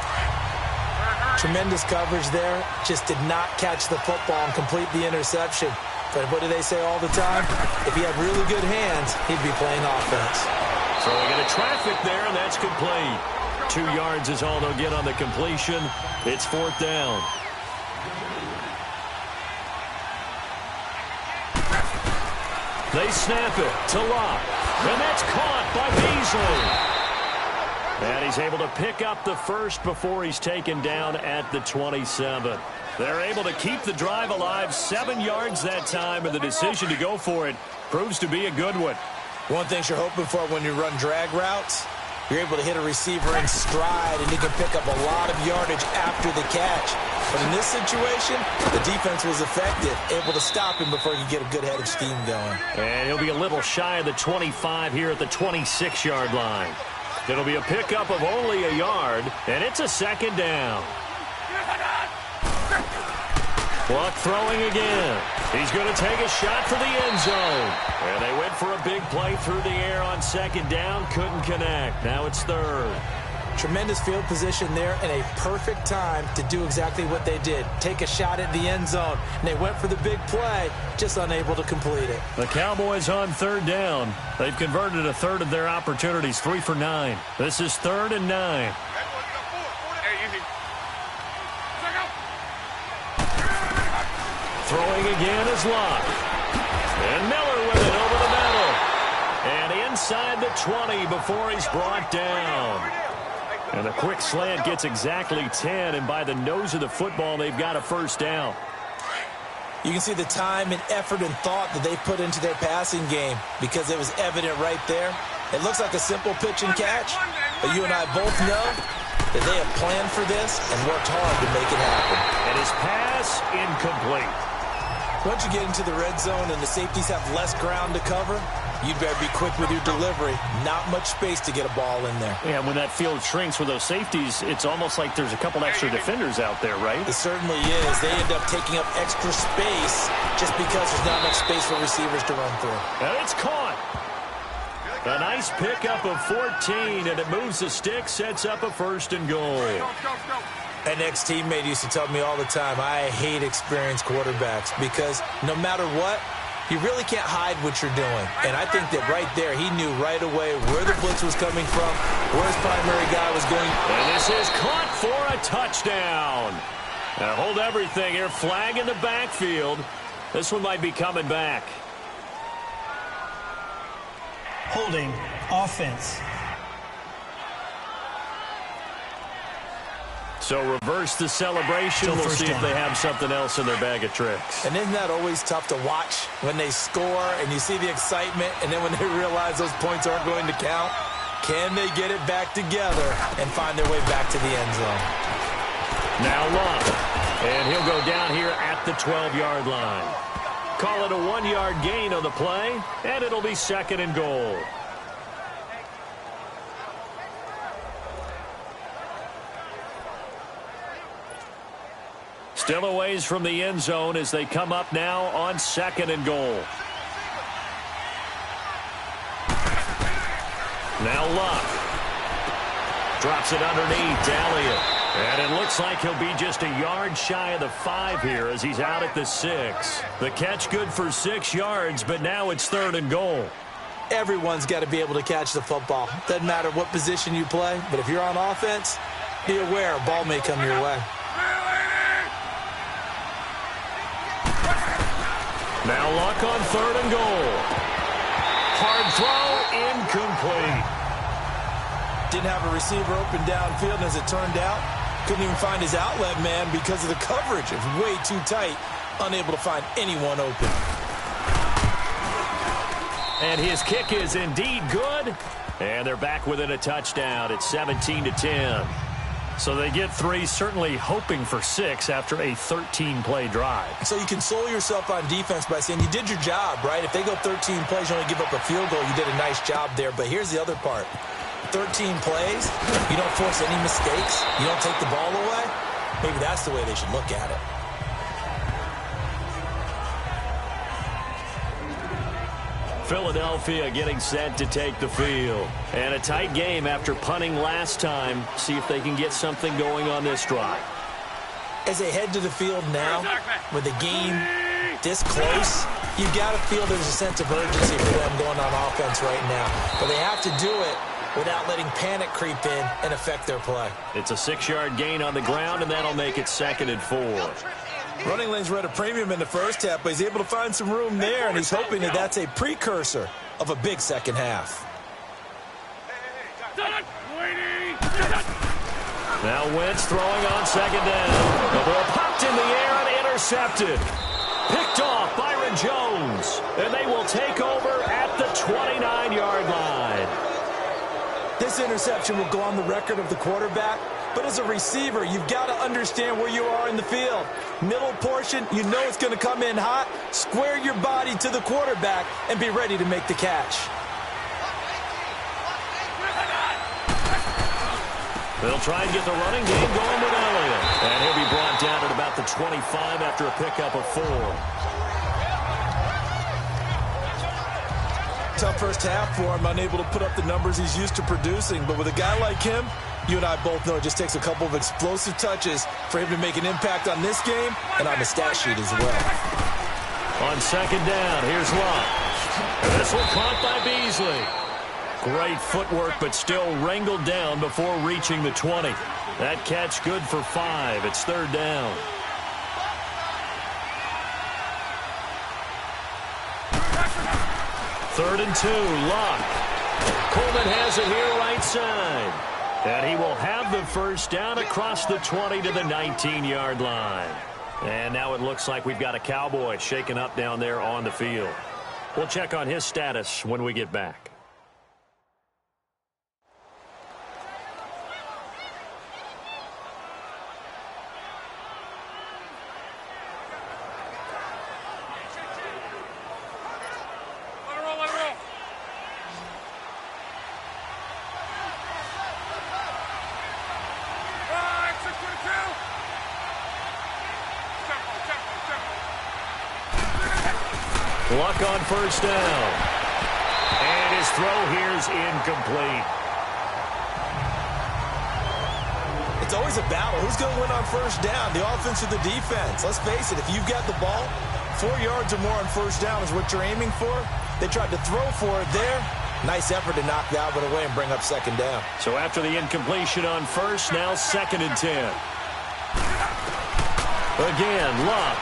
Tremendous coverage there. Just did not catch the football and complete the interception. But what do they say all the time? If he had really good hands, he'd be playing offense. So we get a traffic there, and that's complete. 2 yards is all they'll get on the completion. It's fourth down. They snap it to Locke. And that's caught by Beasley. And he's able to pick up the first before he's taken down at the 27. They're able to keep the drive alive, 7 yards that time, and the decision to go for it proves to be a good one. One thing you're hoping for when you run drag routes, you're able to hit a receiver in stride, and he can pick up a lot of yardage after the catch. But in this situation, the defense was effective, able to stop him before he could get a good head of steam going. And he'll be a little shy of the 25 here at the 26-yard line. It'll be a pickup of only a yard, and it's a second down. Luck throwing again. He's going to take a shot for the end zone. And they went for a big play through the air on second down. Couldn't connect. Now it's third. Tremendous field position there and a perfect time to do exactly what they did. Take a shot at the end zone. And they went for the big play, just unable to complete it. The Cowboys on third down. They've converted a third of their opportunities, 3 for 9. This is 3rd and 9. Throwing again is Locke. And Miller with it over the middle. And inside the 20 before he's brought down. And a quick slant gets exactly 10, and by the nose of the football, they've got a first down. You can see the time and effort and thought that they put into their passing game because it was evident right there. It looks like a simple pitch and catch, but you and I both know that they have planned for this and worked hard to make it happen. And his pass incomplete. Once you get into the red zone and the safeties have less ground to cover, you better be quick with your delivery. Not much space to get a ball in there. Yeah, when that field shrinks with those safeties, it's almost like there's a couple extra defenders out there, right? It certainly is. They end up taking up extra space just because there's not enough space for receivers to run through. And it's caught. A nice pickup of 14, and it moves the stick, sets up a 1st and goal. An ex-teammate used to tell me all the time, I hate experienced quarterbacks because no matter what, you really can't hide what you're doing. And I think that right there, he knew right away where the blitz was coming from, where his primary guy was going. And this is caught for a touchdown. Now hold everything here. Flag in the backfield. This one might be coming back. Holding offense. So reverse the celebration. We'll see if they have something else in their bag of tricks. And isn't that always tough to watch when they score and you see the excitement, and then when they realize those points aren't going to count? Can they get it back together and find their way back to the end zone? Now Locke. And he'll go down here at the 12-yard line. Call it a 1-yard gain on the play, and it'll be 2nd and goal. Still a ways from the end zone as they come up now on 2nd and goal. Now Locke. Drops it underneath to Elliott. And it looks like he'll be just a yard shy of the 5 here as he's out at the 6. The catch good for 6 yards, but now it's 3rd and goal. Everyone's got to be able to catch the football. Doesn't matter what position you play, but if you're on offense, be aware a ball may come your way. Now Luck on 3rd and goal. Hard throw, incomplete. Didn't have a receiver open downfield, and as it turned out, couldn't even find his outlet man because of the coverage. It was way too tight, unable to find anyone open. And his kick is indeed good. And they're back within a touchdown. It's 17-10. So they get 3, certainly hoping for 6 after a 13-play drive. So you console yourself on defense by saying you did your job, right? If they go 13 plays, you only give up a field goal, you did a nice job there. But here's the other part. 13 plays, you don't force any mistakes, you don't take the ball away. Maybe that's the way they should look at it. Philadelphia getting set to take the field. And a tight game after punting last time. See if they can get something going on this drive. As they head to the field now, with the game this close, you've got to feel there's a sense of urgency for them going on offense right now. But they have to do it without letting panic creep in and affect their play. It's a 6-yard gain on the ground, and that'll make it 2nd and 4. Running lanes were at a premium in the first half, but he's able to find some room there, and he's hoping that that's a precursor of a big second half. Now Wentz throwing on second down. The ball popped in the air and intercepted. Picked off Byron Jones, and they will take over at the 29-yard line. This interception will go on the record of the quarterback, but as a receiver, you've got to understand where you are in the field. Middle portion, you know it's going to come in hot. Square your body to the quarterback and be ready to make the catch. They'll try and get the running game going with Elliott. And he'll be brought down at about the 25 after a pickup of 4. Tough first half for him, unable to put up the numbers he's used to producing. But with a guy like him, you and I both know it just takes a couple of explosive touches for him to make an impact on this game and on the stat sheet as well. On second down, here's Locke. And this one caught by Beasley. Great footwork, but still wrangled down before reaching the 20. That catch good for 5. It's third down. Third and 2, Locke. Coleman has it here right side. And he will have the first down across the 20 to the 19-yard line. And now it looks like we've got a Cowboy shaken up down there on the field. We'll check on his status when we get back. Luck on first down. And his throw here is incomplete. It's always a battle. Who's going to win on first down, the offense or the defense? Let's face it, if you've got the ball, 4 yards or more on first down is what you're aiming for. They tried to throw for it there. Nice effort to knock that one away and bring up second down. So after the incompletion on first, now second and 10. Again, Luck.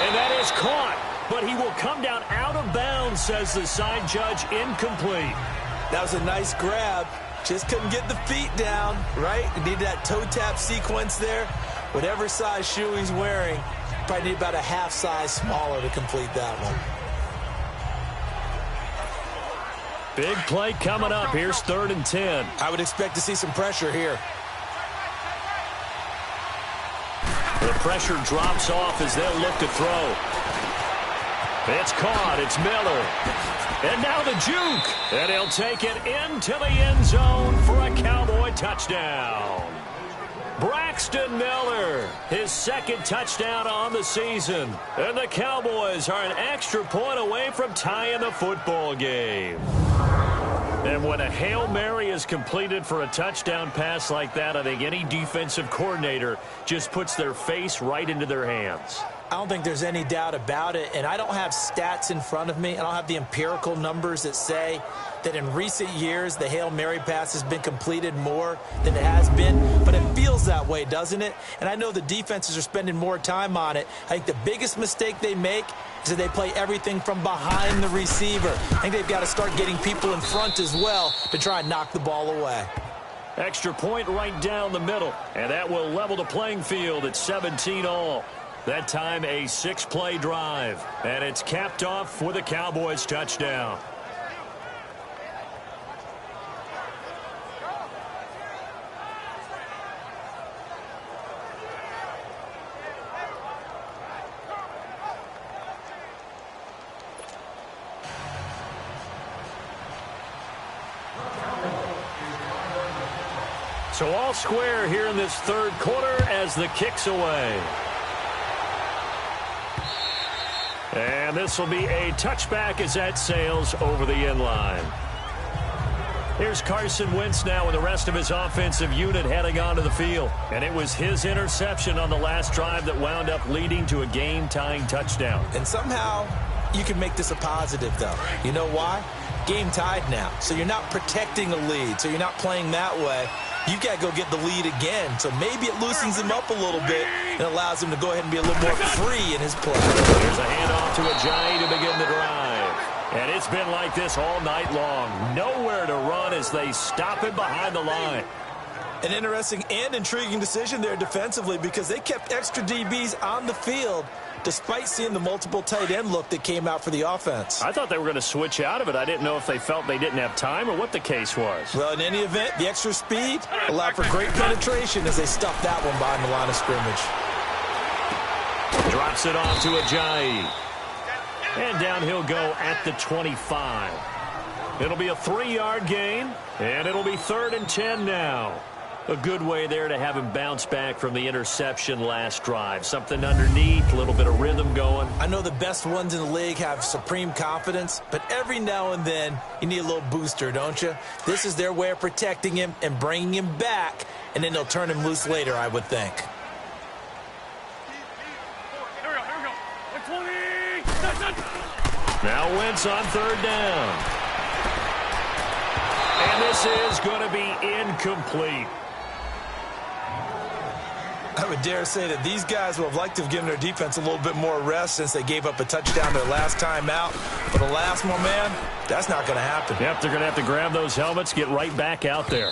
And that is caught, but he will come down out of bounds, says the side judge, incomplete. That was a nice grab. Just couldn't get the feet down, right? He needed that toe tap sequence there. Whatever size shoe he's wearing, probably need about a half size smaller to complete that one. Big play coming up. Here's third and 10. I would expect to see some pressure here. The pressure drops off as they'll look to throw. It's caught. It's Miller. And now the juke. And he'll take it into the end zone for a Cowboy touchdown. Braxton Miller, his second touchdown on the season. And the Cowboys are an extra point away from tying the football game. And when a Hail Mary is completed for a touchdown pass like that, I think any defensive coordinator just puts their face right into their hands. I don't think there's any doubt about it, and I don't have stats in front of me. I don't have the empirical numbers that say that in recent years the Hail Mary pass has been completed more than it has been, but it feels that way, doesn't it? And I know the defenses are spending more time on it. I think the biggest mistake they make is that they play everything from behind the receiver. I think they've got to start getting people in front as well to try and knock the ball away. Extra point right down the middle, and that will level the playing field at 17 all. That time a 6-play drive, and it's capped off with a Cowboys touchdown. So all square here in this third quarter as the kick's away. And this will be a touchback as that sails over the end line. Here's Carson Wentz now with the rest of his offensive unit heading onto the field. And it was his interception on the last drive that wound up leading to a game-tying touchdown. And somehow you can make this a positive, though. You know why? Game tied now. So you're not protecting a lead. So you're not playing that way. you've got to go get the lead again. So maybe it loosens him up a little bit and allows him to go ahead and be a little more free in his play. There's a handoff to Ajayi to begin the drive. And it's been like this all night long. Nowhere to run as they stop him behind the line. An interesting and intriguing decision there defensively because they kept extra DBs on the field despite seeing the multiple tight end look that came out for the offense. I thought they were going to switch out of it. I didn't know if they felt they didn't have time or what the case was. Well, in any event, the extra speed allowed for great penetration as they stuffed that one behind the line of scrimmage. Drops it off to Ajayi. And down he'll go at the 25. It'll be a 3-yard gain, and it'll be 3rd and 10 now. A good way there to have him bounce back from the interception last drive. Something underneath, a little bit of rhythm going. I know the best ones in the league have supreme confidence, but every now and then you need a little booster, don't you? This is their way of protecting him and bringing him back, and then they'll turn him loose later, I would think. Here we go. 120. Now Wentz on 3rd down. And this is going to be incomplete. I would dare say that these guys would have liked to have given their defense a little bit more rest since they gave up a touchdown their last time out. But alas, my man, that's not going to happen. Yep, they're going to have to grab those helmets, get right back out there.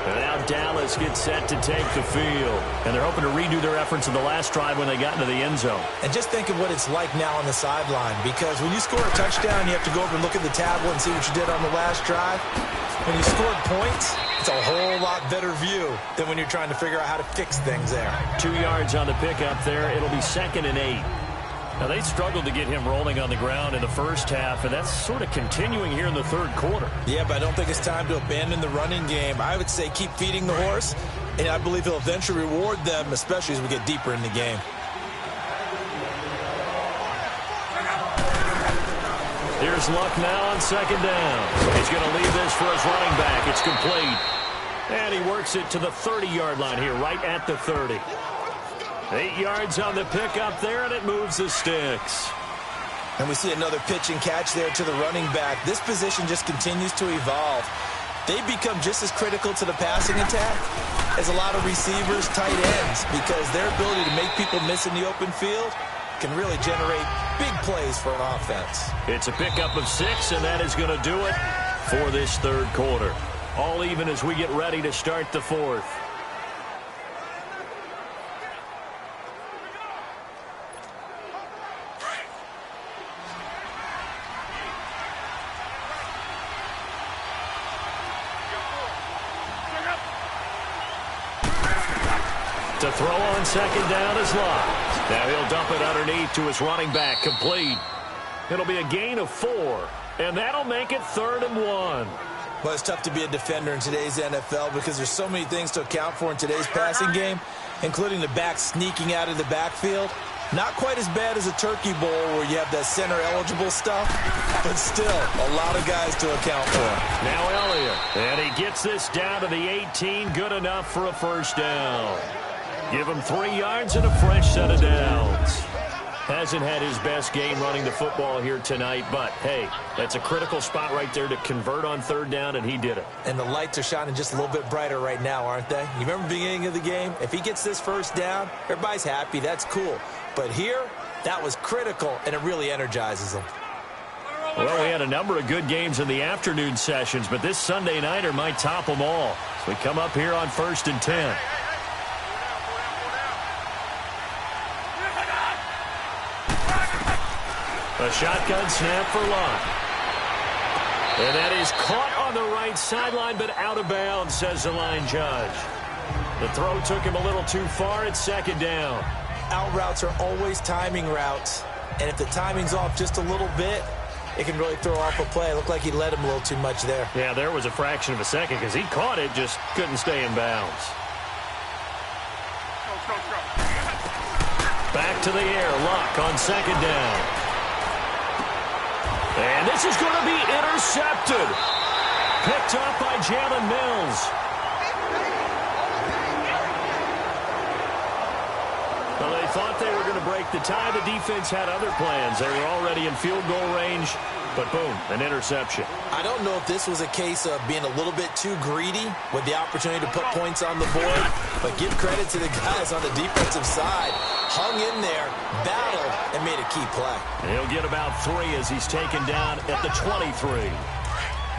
And now Dallas gets set to take the field. And they're hoping to redo their efforts in the last drive when they got into the end zone. And just think of what it's like now on the sideline, because when you score a touchdown, you have to go over and look at the tablet and see what you did on the last drive. When you scored points, it's a whole lot better view than when you're trying to figure out how to fix things there. 2 yards on the pickup there. It'll be 2nd and 8. Now, they struggled to get him rolling on the ground in the first half, and that's sort of continuing here in the 3rd quarter. Yeah, but I don't think it's time to abandon the running game. I would say keep feeding the horse, and I believe he'll eventually reward them, especially as we get deeper in the game. Here's Luck now on 2nd down. He's going to leave this for his running back. It's complete. And he works it to the 30-yard line here, right at the 30. 8 yards on the pickup there, and it moves the sticks. And we see another pitch and catch there to the running back. This position just continues to evolve. They become just as critical to the passing attack as a lot of receivers, tight ends, because their ability to make people miss in the open field can really generate big plays for an offense. It's a pickup of 6, and that is going to do it for this 3rd quarter. All even as we get ready to start the 4th. To throw on 2nd down is Luck. Now he'll dump it underneath to his running back, complete. It'll be a gain of 4, and that'll make it 3rd and 1. Well, it's tough to be a defender in today's NFL because there's so many things to account for in today's passing game, including the back sneaking out of the backfield. Not quite as bad as a turkey bowl where you have that center-eligible stuff, but still a lot of guys to account for. Now Elliott, and he gets this down to the 18, good enough for a 1st down. Give him 3 yards and a fresh set of downs. Hasn't had his best game running the football here tonight, but, hey, that's a critical spot right there to convert on 3rd down, and he did it. And the lights are shining just a little bit brighter right now, aren't they? You remember the beginning of the game? If he gets this 1st down, everybody's happy. That's cool. But here, that was critical, and it really energizes them. Well, we had a number of good games in the afternoon sessions, but this Sunday nighter might top them all. So we come up here on 1st and 10. A shotgun snap for Luck. And that is caught on the right sideline, but out of bounds, says the line judge. The throw took him a little too far. It's 2nd down. Out routes are always timing routes, and if the timing's off just a little bit, it can really throw off a play. It looked like he led him a little too much there. Yeah, there was a fraction of a second because he caught it, just couldn't stay in bounds. Back to the air, Luck on 2nd down. And this is going to be intercepted. Picked up by Jalen Mills. Well, they thought they were going to break the tie. The defense had other plans. They were already in field goal range, but boom, an interception. I don't know if this was a case of being a little bit too greedy with the opportunity to put points on the board, but give credit to the guys on the defensive side. Hung in there, battled, and made a key play. He'll get about 3 as he's taken down at the 23.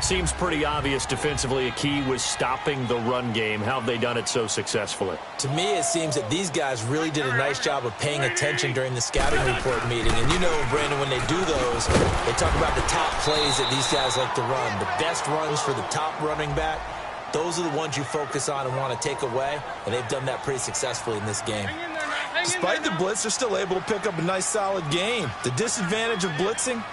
Seems pretty obvious defensively a key was stopping the run game. How have they done it so successfully? To me, it seems that these guys really did a nice job of paying attention during the scouting report meeting. And you know, Brandon, when they do those, they talk about the top plays that these guys like to run. The best runs for the top running back, those are the ones you focus on and want to take away. And they've done that pretty successfully in this game. Despite the blitz, they're still able to pick up a nice, solid game. The disadvantage of blitzing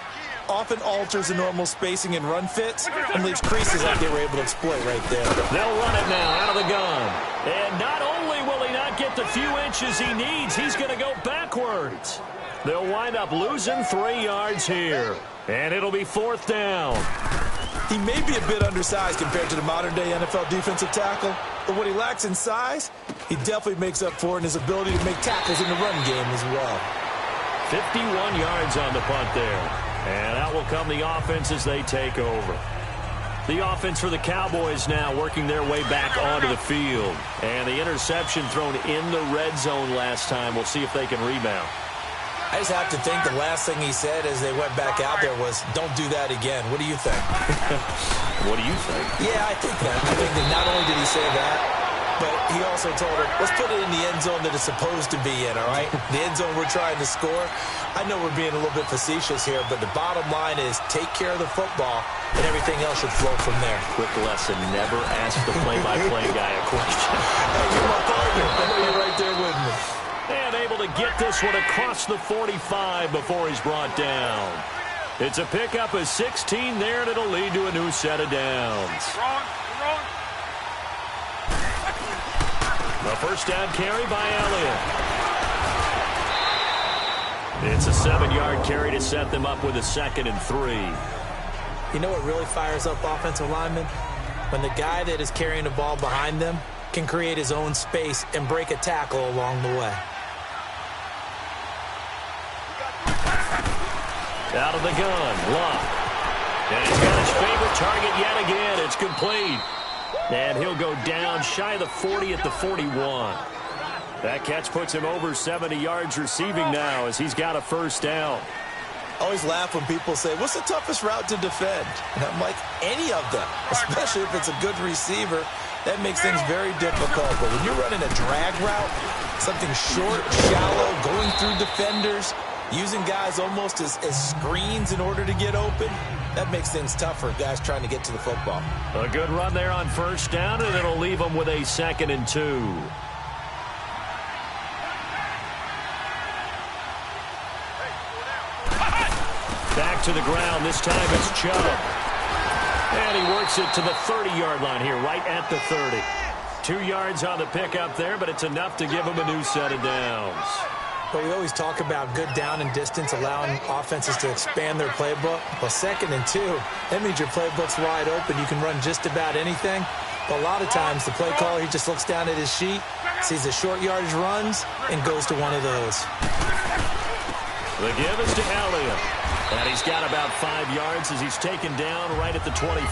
often alters the normal spacing and run fits and leaves creases like they were able to exploit right there. They'll run it now out of the gun. And not only will he not get the few inches he needs, he's going to go backwards. They'll wind up losing 3 yards here. And it'll be 4th down. He may be a bit undersized compared to the modern-day NFL defensive tackle, but what he lacks in size, he definitely makes up for in his ability to make tackles in the run game as well. 51 yards on the punt there. And out will come the offense as they take over. The offense for the Cowboys now working their way back onto the field. And the interception thrown in the red zone last time. We'll see if they can rebound. I just have to think the last thing he said as they went back out there was, don't do that again. What do you think? What do you think? Yeah, I think that. I think that not only did he say that, but he also told him, let's put it in the end zone that it's supposed to be in, all right? The end zone we're trying to score. I know we're being a little bit facetious here, but the bottom line is take care of the football, and everything else should flow from there. Quick lesson, never ask the play-by-play guy a question. Hey, you're my partner. I know you're right there with me. And able to get this one across the 45 before he's brought down. It's a pickup of 16 there, and it'll lead to a new set of downs. Wrong. The first down carry by Elliott. It's a 7-yard carry to set them up with a 2nd and 3. You know what really fires up offensive linemen? When the guy that is carrying the ball behind them can create his own space and break a tackle along the way. Out of the gun, Luck. And he's got his favorite target yet again. It's complete. And he'll go down shy of the 40 at the 41. That catch puts him over 70 yards receiving now as he's got a first down. I always laugh when people say, what's the toughest route to defend? And I'm like, any of them, especially if it's a good receiver. That makes things very difficult. But when you're running a drag route, something short, shallow, going through defenders, using guys almost as screens in order to get open, that makes things tough for guys trying to get to the football. A good run there on first down, and it'll leave them with a 2nd and 2. Back to the ground. This time it's Chubb. And he works it to the 30-yard line here, right at the 30. 2 yards on the pickup there, but it's enough to give him a new set of downs. But we always talk about good down and distance, allowing offenses to expand their playbook. Well, 2nd and 2, that means your playbook's wide open. You can run just about anything. But a lot of times, the play caller, he just looks down at his sheet, sees the short yardage runs, and goes to one of those. The give is to Elliott. And he's got about 5 yards as he's taken down right at the 25.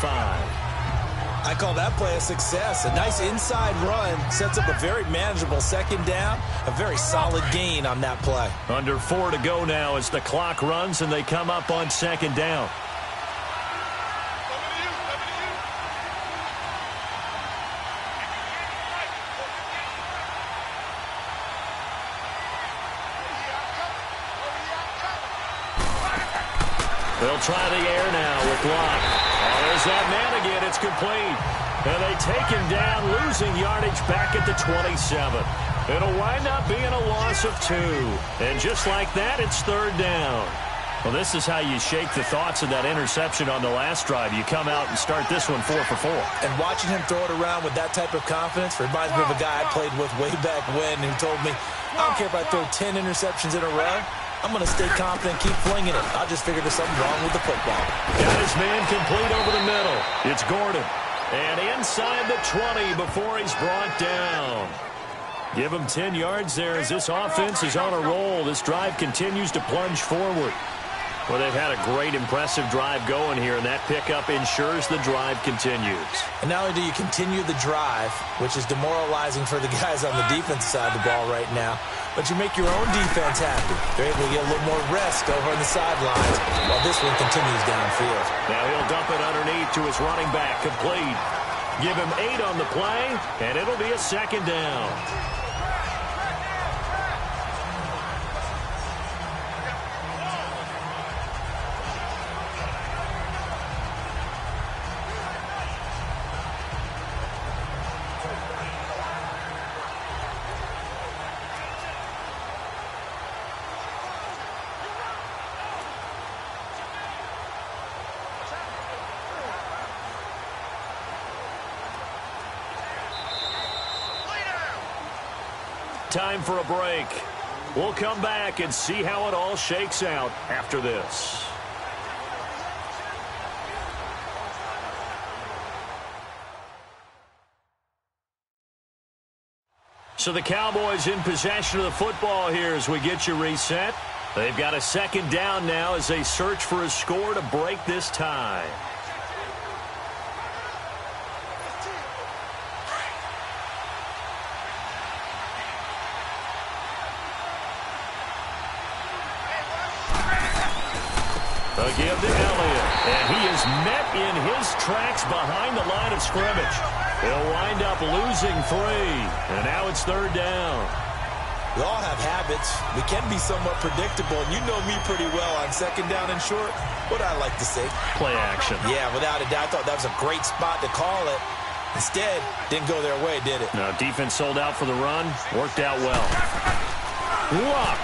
I call that play a success. A nice inside run sets up a very manageable 2nd down. A very solid gain on that play. Under 4 to go now as the clock runs and they come up on 2nd down. They'll try the air now with Luck. Oh, there's that man again. It's complete. And they take him down, losing yardage back at the 27. It'll wind up being a loss of 2. And just like that, it's 3rd down. Well, this is how you shake the thoughts of that interception on the last drive. You come out and start this one 4 for 4. And watching him throw it around with that type of confidence reminds me of a guy I played with way back when who told me, I don't care if I throw 10 interceptions in a row. I'm going to stay confident, keep flinging it. I just figured there's something wrong with the football. Got his man complete over the middle. It's Gordon. And inside the 20 before he's brought down. Give them 10 yards there as this offense is on a roll. This drive continues to plunge forward. Well, they've had a great, impressive drive going here, and that pickup ensures the drive continues. And not only do you continue the drive, which is demoralizing for the guys on the defensive side of the ball right now, but you make your own defense happy. They're able to get a little more rest over on the sidelines while this one continues downfield. Now he'll dump it underneath to his running back, complete. Give him 8 on the play, and it'll be a second down. Time for a break. We'll come back and see how it all shakes out after this. So the Cowboys in possession of the football here as we get you reset. They've got a second down now as they search for a score to break this tie. A give to Elliott, and he is met in his tracks behind the line of scrimmage. He'll wind up losing 3, and now it's third down. We all have habits. We can be somewhat predictable, and you know me pretty well on second down and short. What I like to say? Play action. Yeah, without a doubt. I thought that was a great spot to call it. Instead, didn't go their way, did it? No, defense sold out for the run. Worked out well. Luck.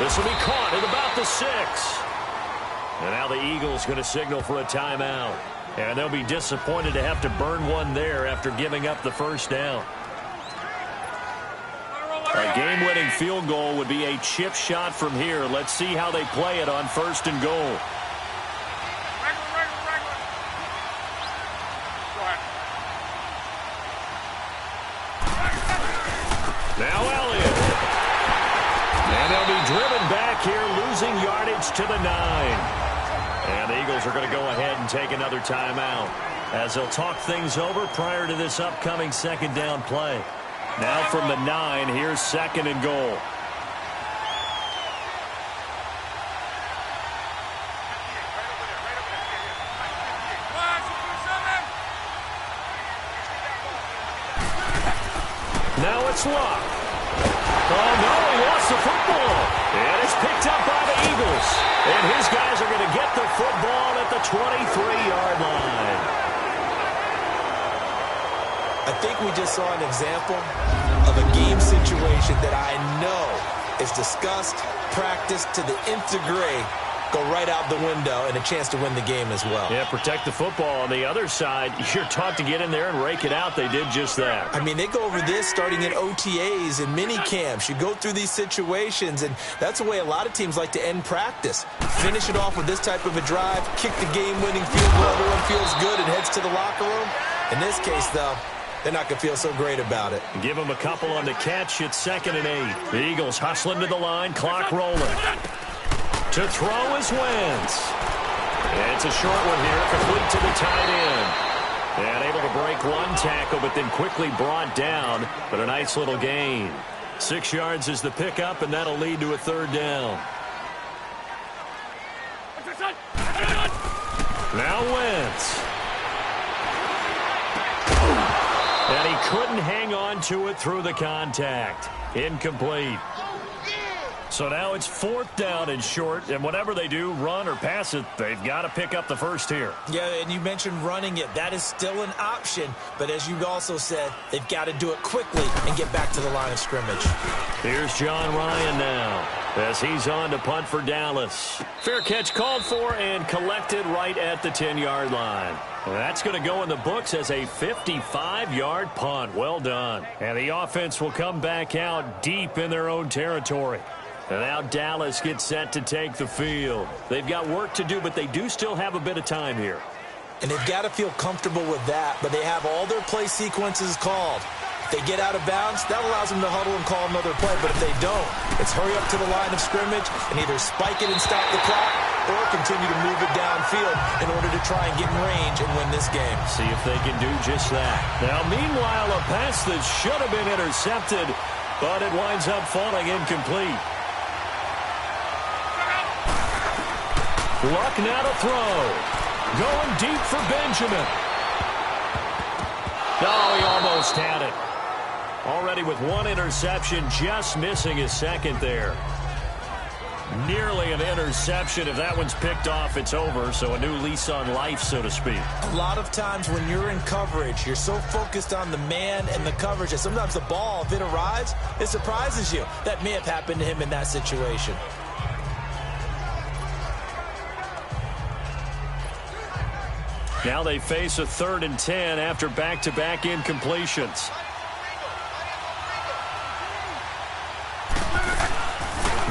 This will be caught at about the 6. And now the Eagles going to signal for a timeout. And they'll be disappointed to have to burn one there after giving up the first down. A game-winning field goal would be a chip shot from here. Let's see how they play it on first and goal. Now Elliott. And they'll be driven back here, losing yardage to the 9. And the Eagles are going to go ahead and take another timeout as they'll talk things over prior to this upcoming second down play. Now from the 9, here's second and goal. Now it's Luck. Oh, no, he lost the football. And it's picked up by the Eagles. And his guys are going to get the football at the 23-yard line. I think we just saw an example of a game situation that I know is discussed, practiced to the nth degree, go right out the window, and a chance to win the game as well. Yeah, protect the football. On the other side, you're taught to get in there and rake it out. They did just that. I mean, they go over this starting in OTAs and mini camps. You go through these situations, and that's the way a lot of teams like to end practice. Finish it off with this type of a drive, kick the game-winning field goal, everyone feels good and heads to the locker room. In this case, though, they're not going to feel so great about it. Give them a couple on the catch. It's second and 8. The Eagles hustling to the line, clock rolling. To throw is Wentz. And it's a short one here, complete to the tight end. And able to break one tackle, but then quickly brought down. But a nice little gain. 6 yards is the pickup, and that'll lead to a third down. Now Wentz. And he couldn't hang on to it through the contact. Incomplete. So now it's fourth down and short, and whatever they do, run or pass it, they've got to pick up the first here. Yeah, and you mentioned running it. That is still an option, but as you also said, they've got to do it quickly and get back to the line of scrimmage. Here's John Ryan now as he's on to punt for Dallas. Fair catch called for and collected right at the 10-yard line. That's going to go in the books as a 55-yard punt. Well done. And the offense will come back out deep in their own territory. And now Dallas gets set to take the field. They've got work to do, but they do still have a bit of time here. And they've got to feel comfortable with that, but they have all their play sequences called. If they get out of bounds, that allows them to huddle and call another play. But if they don't, it's hurry up to the line of scrimmage and either spike it and stop the clock or continue to move it downfield in order to try and get in range and win this game. See if they can do just that. Now, meanwhile, a pass that should have been intercepted, but it winds up falling incomplete. Luck now to throw. Going deep for Benjamin. Oh, he almost had it. Already with one interception, just missing his second there. Nearly an interception. If that one's picked off, it's over. So a new lease on life, so to speak. A lot of times when you're in coverage, you're so focused on the man and the coverage that sometimes the ball, if it arrives, it surprises you. That may have happened to him in that situation. Now they face a 3rd and 10 after back-to-back incompletions.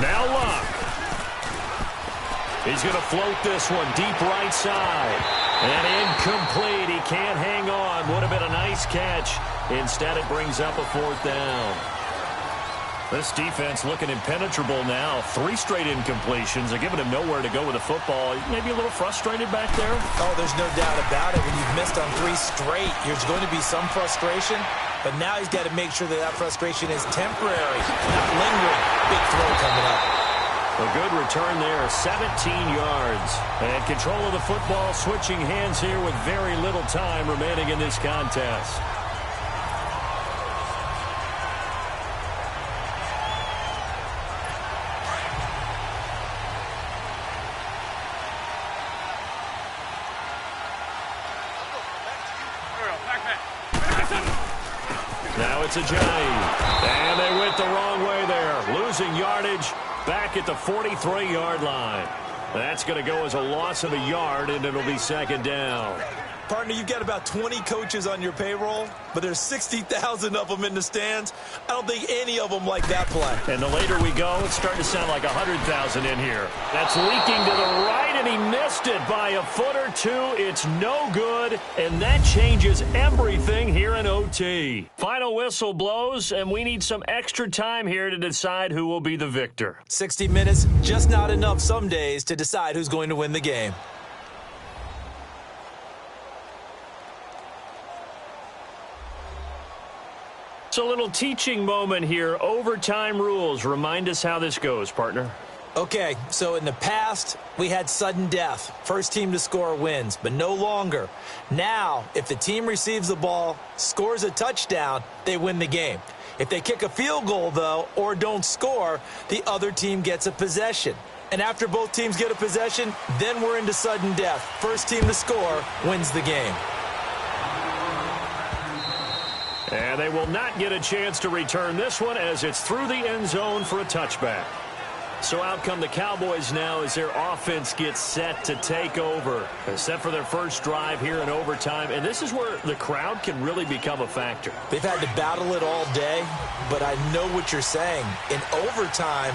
Now Luck. He's going to float this one deep right side. And incomplete. He can't hang on. Would have been a nice catch. Instead, it brings up a 4th down. This defense looking impenetrable now. 3 straight incompletions. They're giving him nowhere to go with the football. Maybe a little frustrated back there. Oh, there's no doubt about it. When you've missed on 3 straight, there's going to be some frustration. But now he's got to make sure that that frustration is temporary, not lingering. Big throw coming up. A good return there, 17 yards. And control of the football switching hands here with very little time remaining in this contest. Now it's Ajayi. And they went the wrong way there. Losing yardage back at the 43-yard line. That's going to go as a loss of a yard, and it'll be 2nd down. Partner, you've got about 20 coaches on your payroll, but there's 60,000 of them in the stands. I don't think any of them like that play. And the later we go, it's starting to sound like 100,000 in here. That's leaking to the right, and he missed it by a foot or 2. It's no good, and that changes everything here in OT. Final whistle blows, and we need some extra time here to decide who will be the victor. 60 minutes, just not enough some days to decide who's going to win the game. So a little teaching moment here. Overtime rules. Remind us how this goes, partner. Okay, so in the past, we had sudden death. First team to score wins, but no longer. Now, if the team receives the ball, scores a touchdown, they win the game. If they kick a field goal, though, or don't score, the other team gets a possession. And after both teams get a possession, then we're into sudden death. First team to score wins the game. And they will not get a chance to return this one as it's through the end zone for a touchback. So out come the Cowboys now as their offense gets set to take over. They're set for their first drive here in overtime. And this is where the crowd can really become a factor. They've had to battle it all day, but I know what you're saying. In overtime,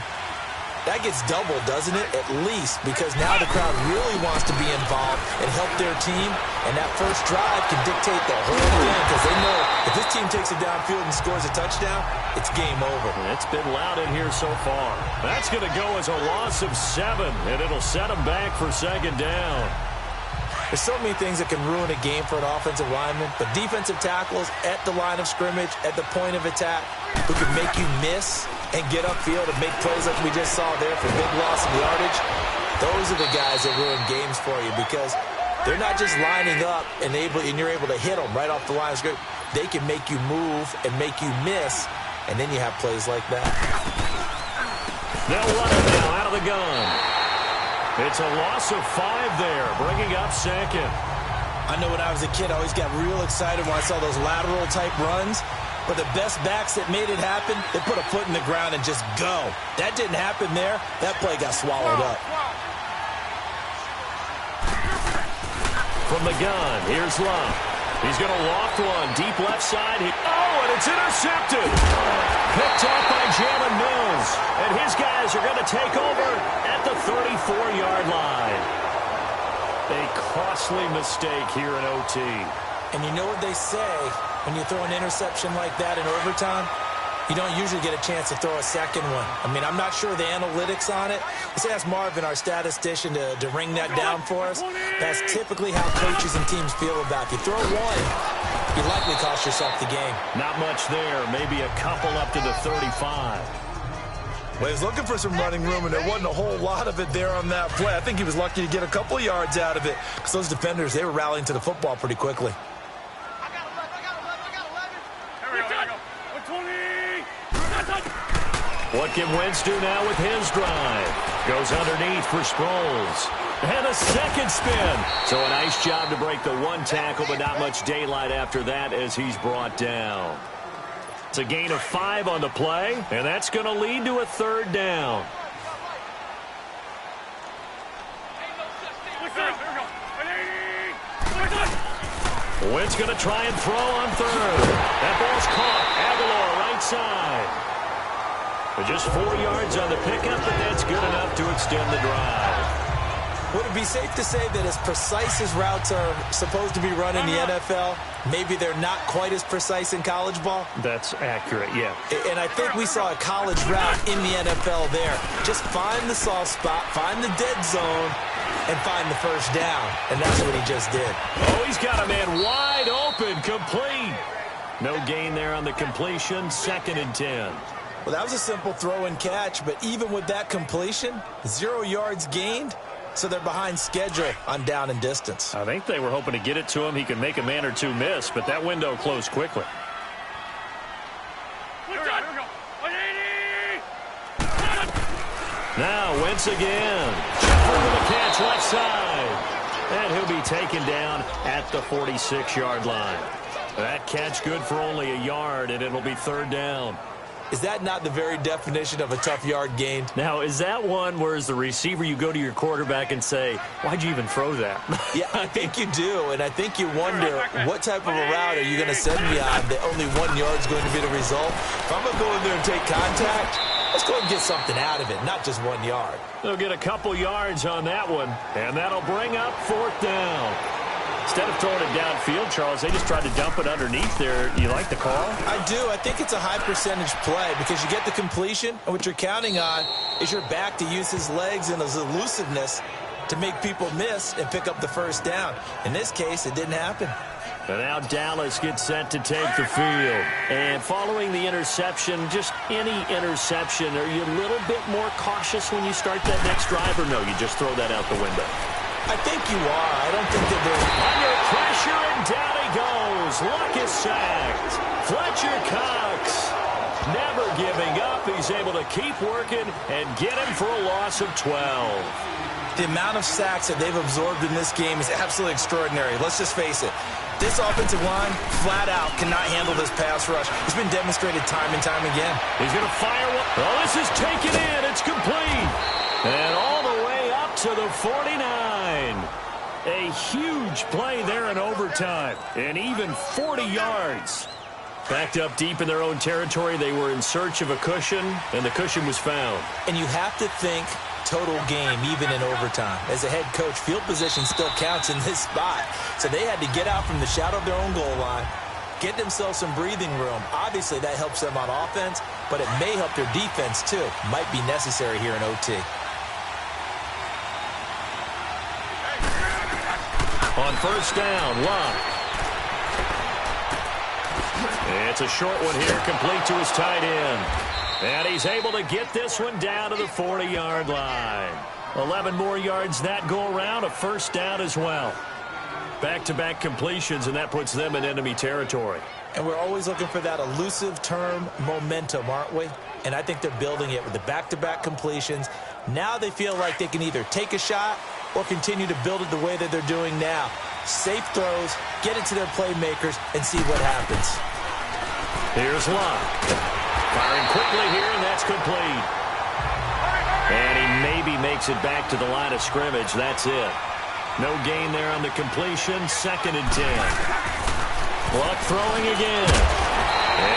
that gets doubled, doesn't it? At least, because now the crowd really wants to be involved and help their team, and that first drive can dictate the whole thing because they know if this team takes it downfield and scores a touchdown, it's game over. It's been loud in here so far. That's going to go as a loss of 7, and it'll set them back for 2nd down. There's so many things that can ruin a game for an offensive lineman, but defensive tackles at the line of scrimmage, at the point of attack, who can make you miss and get upfield and make plays like we just saw there for big loss of yardage, those are the guys that ruin games for you because they're not just lining up and you're able to hit them right off the line of scrimmage. They can make you move and make you miss, and then you have plays like that. They'll run it now out of the gun. It's a loss of 5 there, bringing up 2nd. I know when I was a kid, I always got real excited when I saw those lateral-type runs. But the best backs that made it happen, they put a foot in the ground and just go. That didn't happen there. That play got swallowed up. From the gun, here's Love. He's going to loft one, deep left side. And it's intercepted. Picked off by Jalen Mills. And his guys are going to take over at the 34-yard line. A costly mistake here in OT. And you know what they say, when you throw an interception like that in overtime, you don't usually get a chance to throw a second one. I mean, I'm not sure the analytics on it. Let's ask Marvin, our statistician, to ring that down for us. That's typically how coaches and teams feel about it. If you throw one, you likely cost yourself the game. Not much there. Maybe a couple up to the 35. Well, he was looking for some running room, and there wasn't a whole lot of it there on that play. I think he was lucky to get a couple of yards out of it because those defenders, they were rallying to the football pretty quickly. What can Wentz do now with his drive? Goes underneath for Sproles. And a second spin. So a nice job to break the one tackle, but not much daylight after that as he's brought down. It's a gain of 5 on the play, and that's going to lead to a third down. Wentz going to try and throw on third. That ball's caught. Aguilar right side. But just 4 yards on the pickup, but that's good enough to extend the drive. Would it be safe to say that as precise as routes are supposed to be run in the NFL, maybe they're not quite as precise in college ball? That's accurate, yeah. And I think we saw a college route in the NFL there. Just find the soft spot, find the dead zone, and find the first down. And that's what he just did. Oh, he's got a man wide open, complete. No gain there on the completion, 2nd and 10. Well, that was a simple throw and catch, but even with that completion, 0 yards gained. So they're behind schedule on down and distance. I think they were hoping to get it to him. He could make a man or two miss, but that window closed quickly. Now Wentz again. Shuffling with a catch left side. And he'll be taken down at the 46-yard line. That catch good for only a yard, and it'll be third down. Is that not the very definition of a tough yard gained? Now, is that one where as the receiver you go to your quarterback and say, why'd you even throw that? Yeah, I think you do, and I think you wonder what type of a route are you going to send me on that only 1 yard is going to be the result? If I'm going to go in there and take contact, let's go and get something out of it, not just 1 yard. They'll get a couple yards on that one, and that'll bring up fourth down. Instead of throwing it downfield, Charles, they just tried to dump it underneath there. You like the call? I do. I think it's a high-percentage play because you get the completion, and what you're counting on is your back to use his legs and his elusiveness to make people miss and pick up the first down. In this case, it didn't happen. And now Dallas gets set to take the field. And following the interception, just any interception, are you a little bit more cautious when you start that next drive, or no, you just throw that out the window? I think you are. I don't think that there's... Under pressure, and down he goes. Luck is sacked. Fletcher Cox never giving up. He's able to keep working and get him for a loss of 12. The amount of sacks that they've absorbed in this game is absolutely extraordinary. Let's just face it. This offensive line, flat out, cannot handle this pass rush. It's been demonstrated time and time again. He's going to fire one. Oh, this is taken in. It's complete. And all the way up to the 49. A huge play there in overtime. And even 40 yards. Backed up deep in their own territory. They were in search of a cushion, and the cushion was found. And you have to think total game, even in overtime. As a head coach, field position still counts in this spot. So they had to get out from the shadow of their own goal line, get themselves some breathing room. Obviously, that helps them on offense, but it may help their defense, too. Might be necessary here in OT. On first down, Luck. It's a short one here, complete to his tight end. And he's able to get this one down to the 40-yard line. 11 more yards that go around, a first down as well. Back-to-back completions, and that puts them in enemy territory. And we're always looking for that elusive term, momentum, aren't we? And I think they're building it with the back-to-back completions. Now they feel like they can either take a shot or continue to build it the way that they're doing now. Safe throws, get it to their playmakers, and see what happens. Here's Luck. Firing quickly here, and that's complete. And he maybe makes it back to the line of scrimmage. That's it. No gain there on the completion. 2nd and 10. Luck throwing again.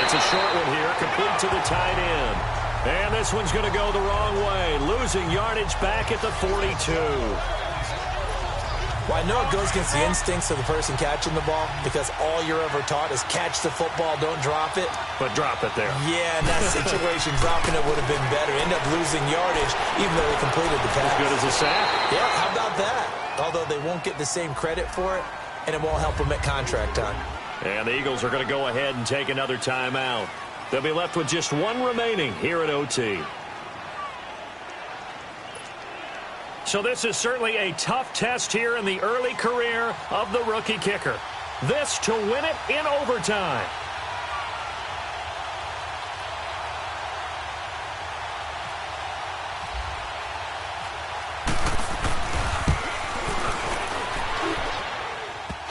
It's a short one here, complete to the tight end. And this one's going to go the wrong way. Losing yardage back at the 42. Well, I know it goes against the instincts of the person catching the ball because all you're ever taught is catch the football, don't drop it. But drop it there. Yeah, in that situation, dropping it would have been better. End up losing yardage even though they completed the pass. As good as a sack. Yeah, how about that? Although they won't get the same credit for it, and it won't help them at contract time. And the Eagles are going to go ahead and take another timeout. They'll be left with just one remaining here at OT. So this is certainly a tough test here in the early career of the rookie kicker. This to win it in overtime.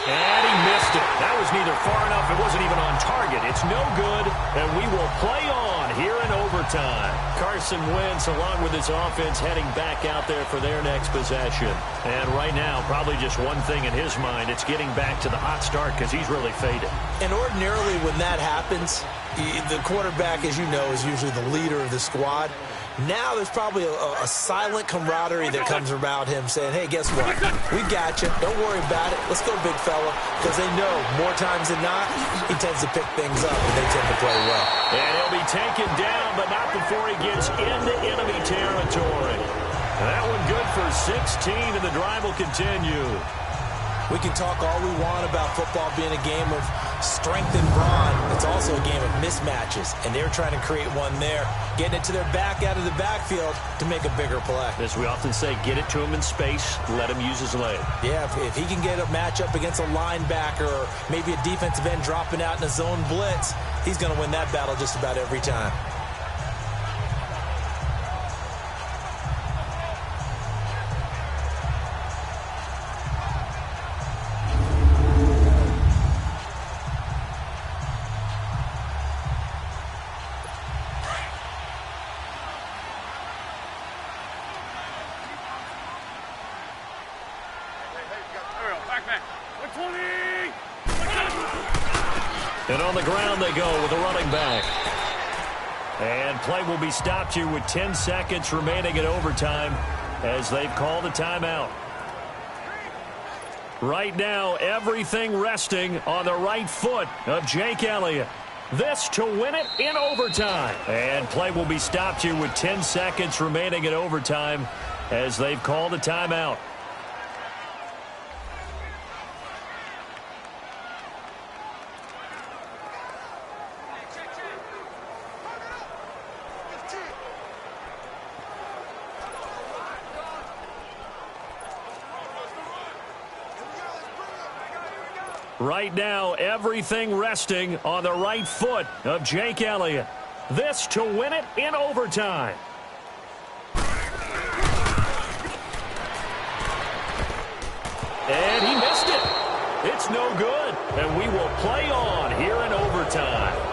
And he missed it. That was neither far enough. It wasn't even on target. It's no good, and we will play on here in overtime. Carson Wentz, along with his offense, heading back out there for their next possession. And right now, probably just one thing in his mind. It's getting back to the hot start because he's really faded. And ordinarily when that happens, the quarterback, as you know, is usually the leader of the squad. Now there's probably a silent camaraderie that comes around him saying, hey, guess what? We got you. Don't worry about it. Let's go, big fella. Because they know more times than not, he tends to pick things up, and they tend to play well. And he'll be taken down, but not before he gets into enemy territory. That one good for 16, and the drive will continue. We can talk all we want about football being a game of strength and brawn. It's also a game of mismatches, and they're trying to create one there, getting it to their back out of the backfield to make a bigger play. As we often say, get it to him in space, let him use his leg. Yeah, if he can get a matchup against a linebacker or maybe a defensive end dropping out in a zone blitz, he's going to win that battle just about every time. And on the ground they go with a running back. And play will be stopped here with 10 seconds remaining in overtime as they've called a timeout. Right now, everything resting on the right foot of Jake Elliott. This to win it in overtime. And play will be stopped here with 10 seconds remaining in overtime as they've called a timeout. Right now, everything resting on the right foot of Jake Elliott. This to win it in overtime. And he missed it. It's no good. And we will play on here in overtime.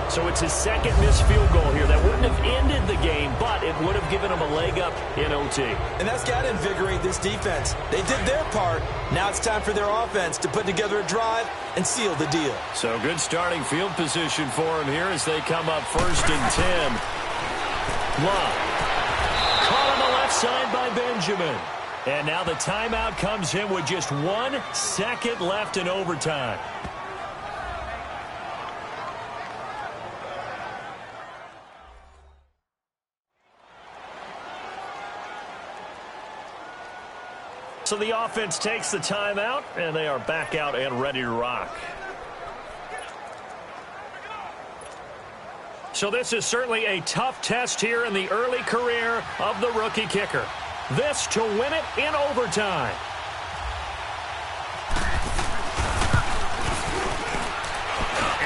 So it's his second missed field goal here. That wouldn't have ended the game, but it would have given him a leg up in OT. And that's got to invigorate this defense. They did their part. Now it's time for their offense to put together a drive and seal the deal. So good starting field position for him here as they come up 1st and 10. Love. Caught on the left side by Benjamin. And now the timeout comes in with just 1 second left in overtime. So the offense takes the timeout, and they are back out and ready to rock. So this is certainly a tough test here in the early career of the rookie kicker. This to win it in overtime.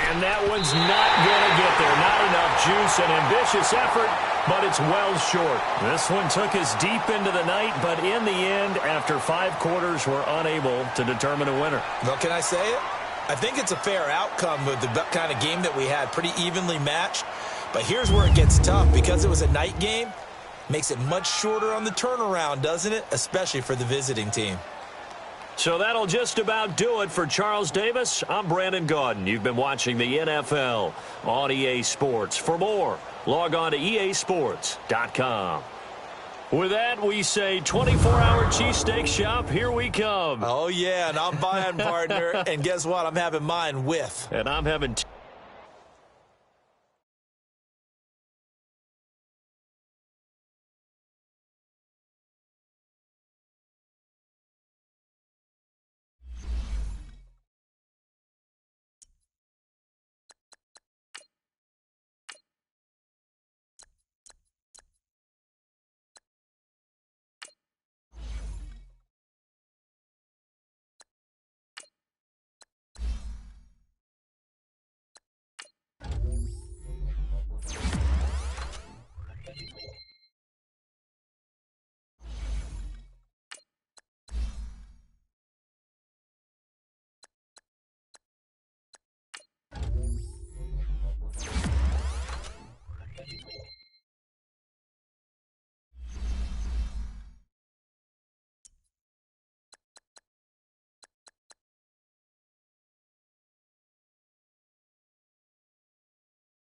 And that one's not going to get there. Not enough juice, an ambitious effort, but it's well short. This one took us deep into the night, but in the end, after 5 quarters, we're unable to determine a winner. Well, can I say it? I think it's a fair outcome with the kind of game that we had, pretty evenly matched. But here's where it gets tough. Because it was a night game, makes it much shorter on the turnaround, doesn't it? Especially for the visiting team. So that'll just about do it for Charles Davis. I'm Brandon Gaudin. You've been watching the NFL on EA Sports. For more, log on to easports.com. With that, we say 24-hour cheesesteak shop, here we come. Oh, yeah, and I'm buying, partner. And guess what? I'm having mine with. And I'm having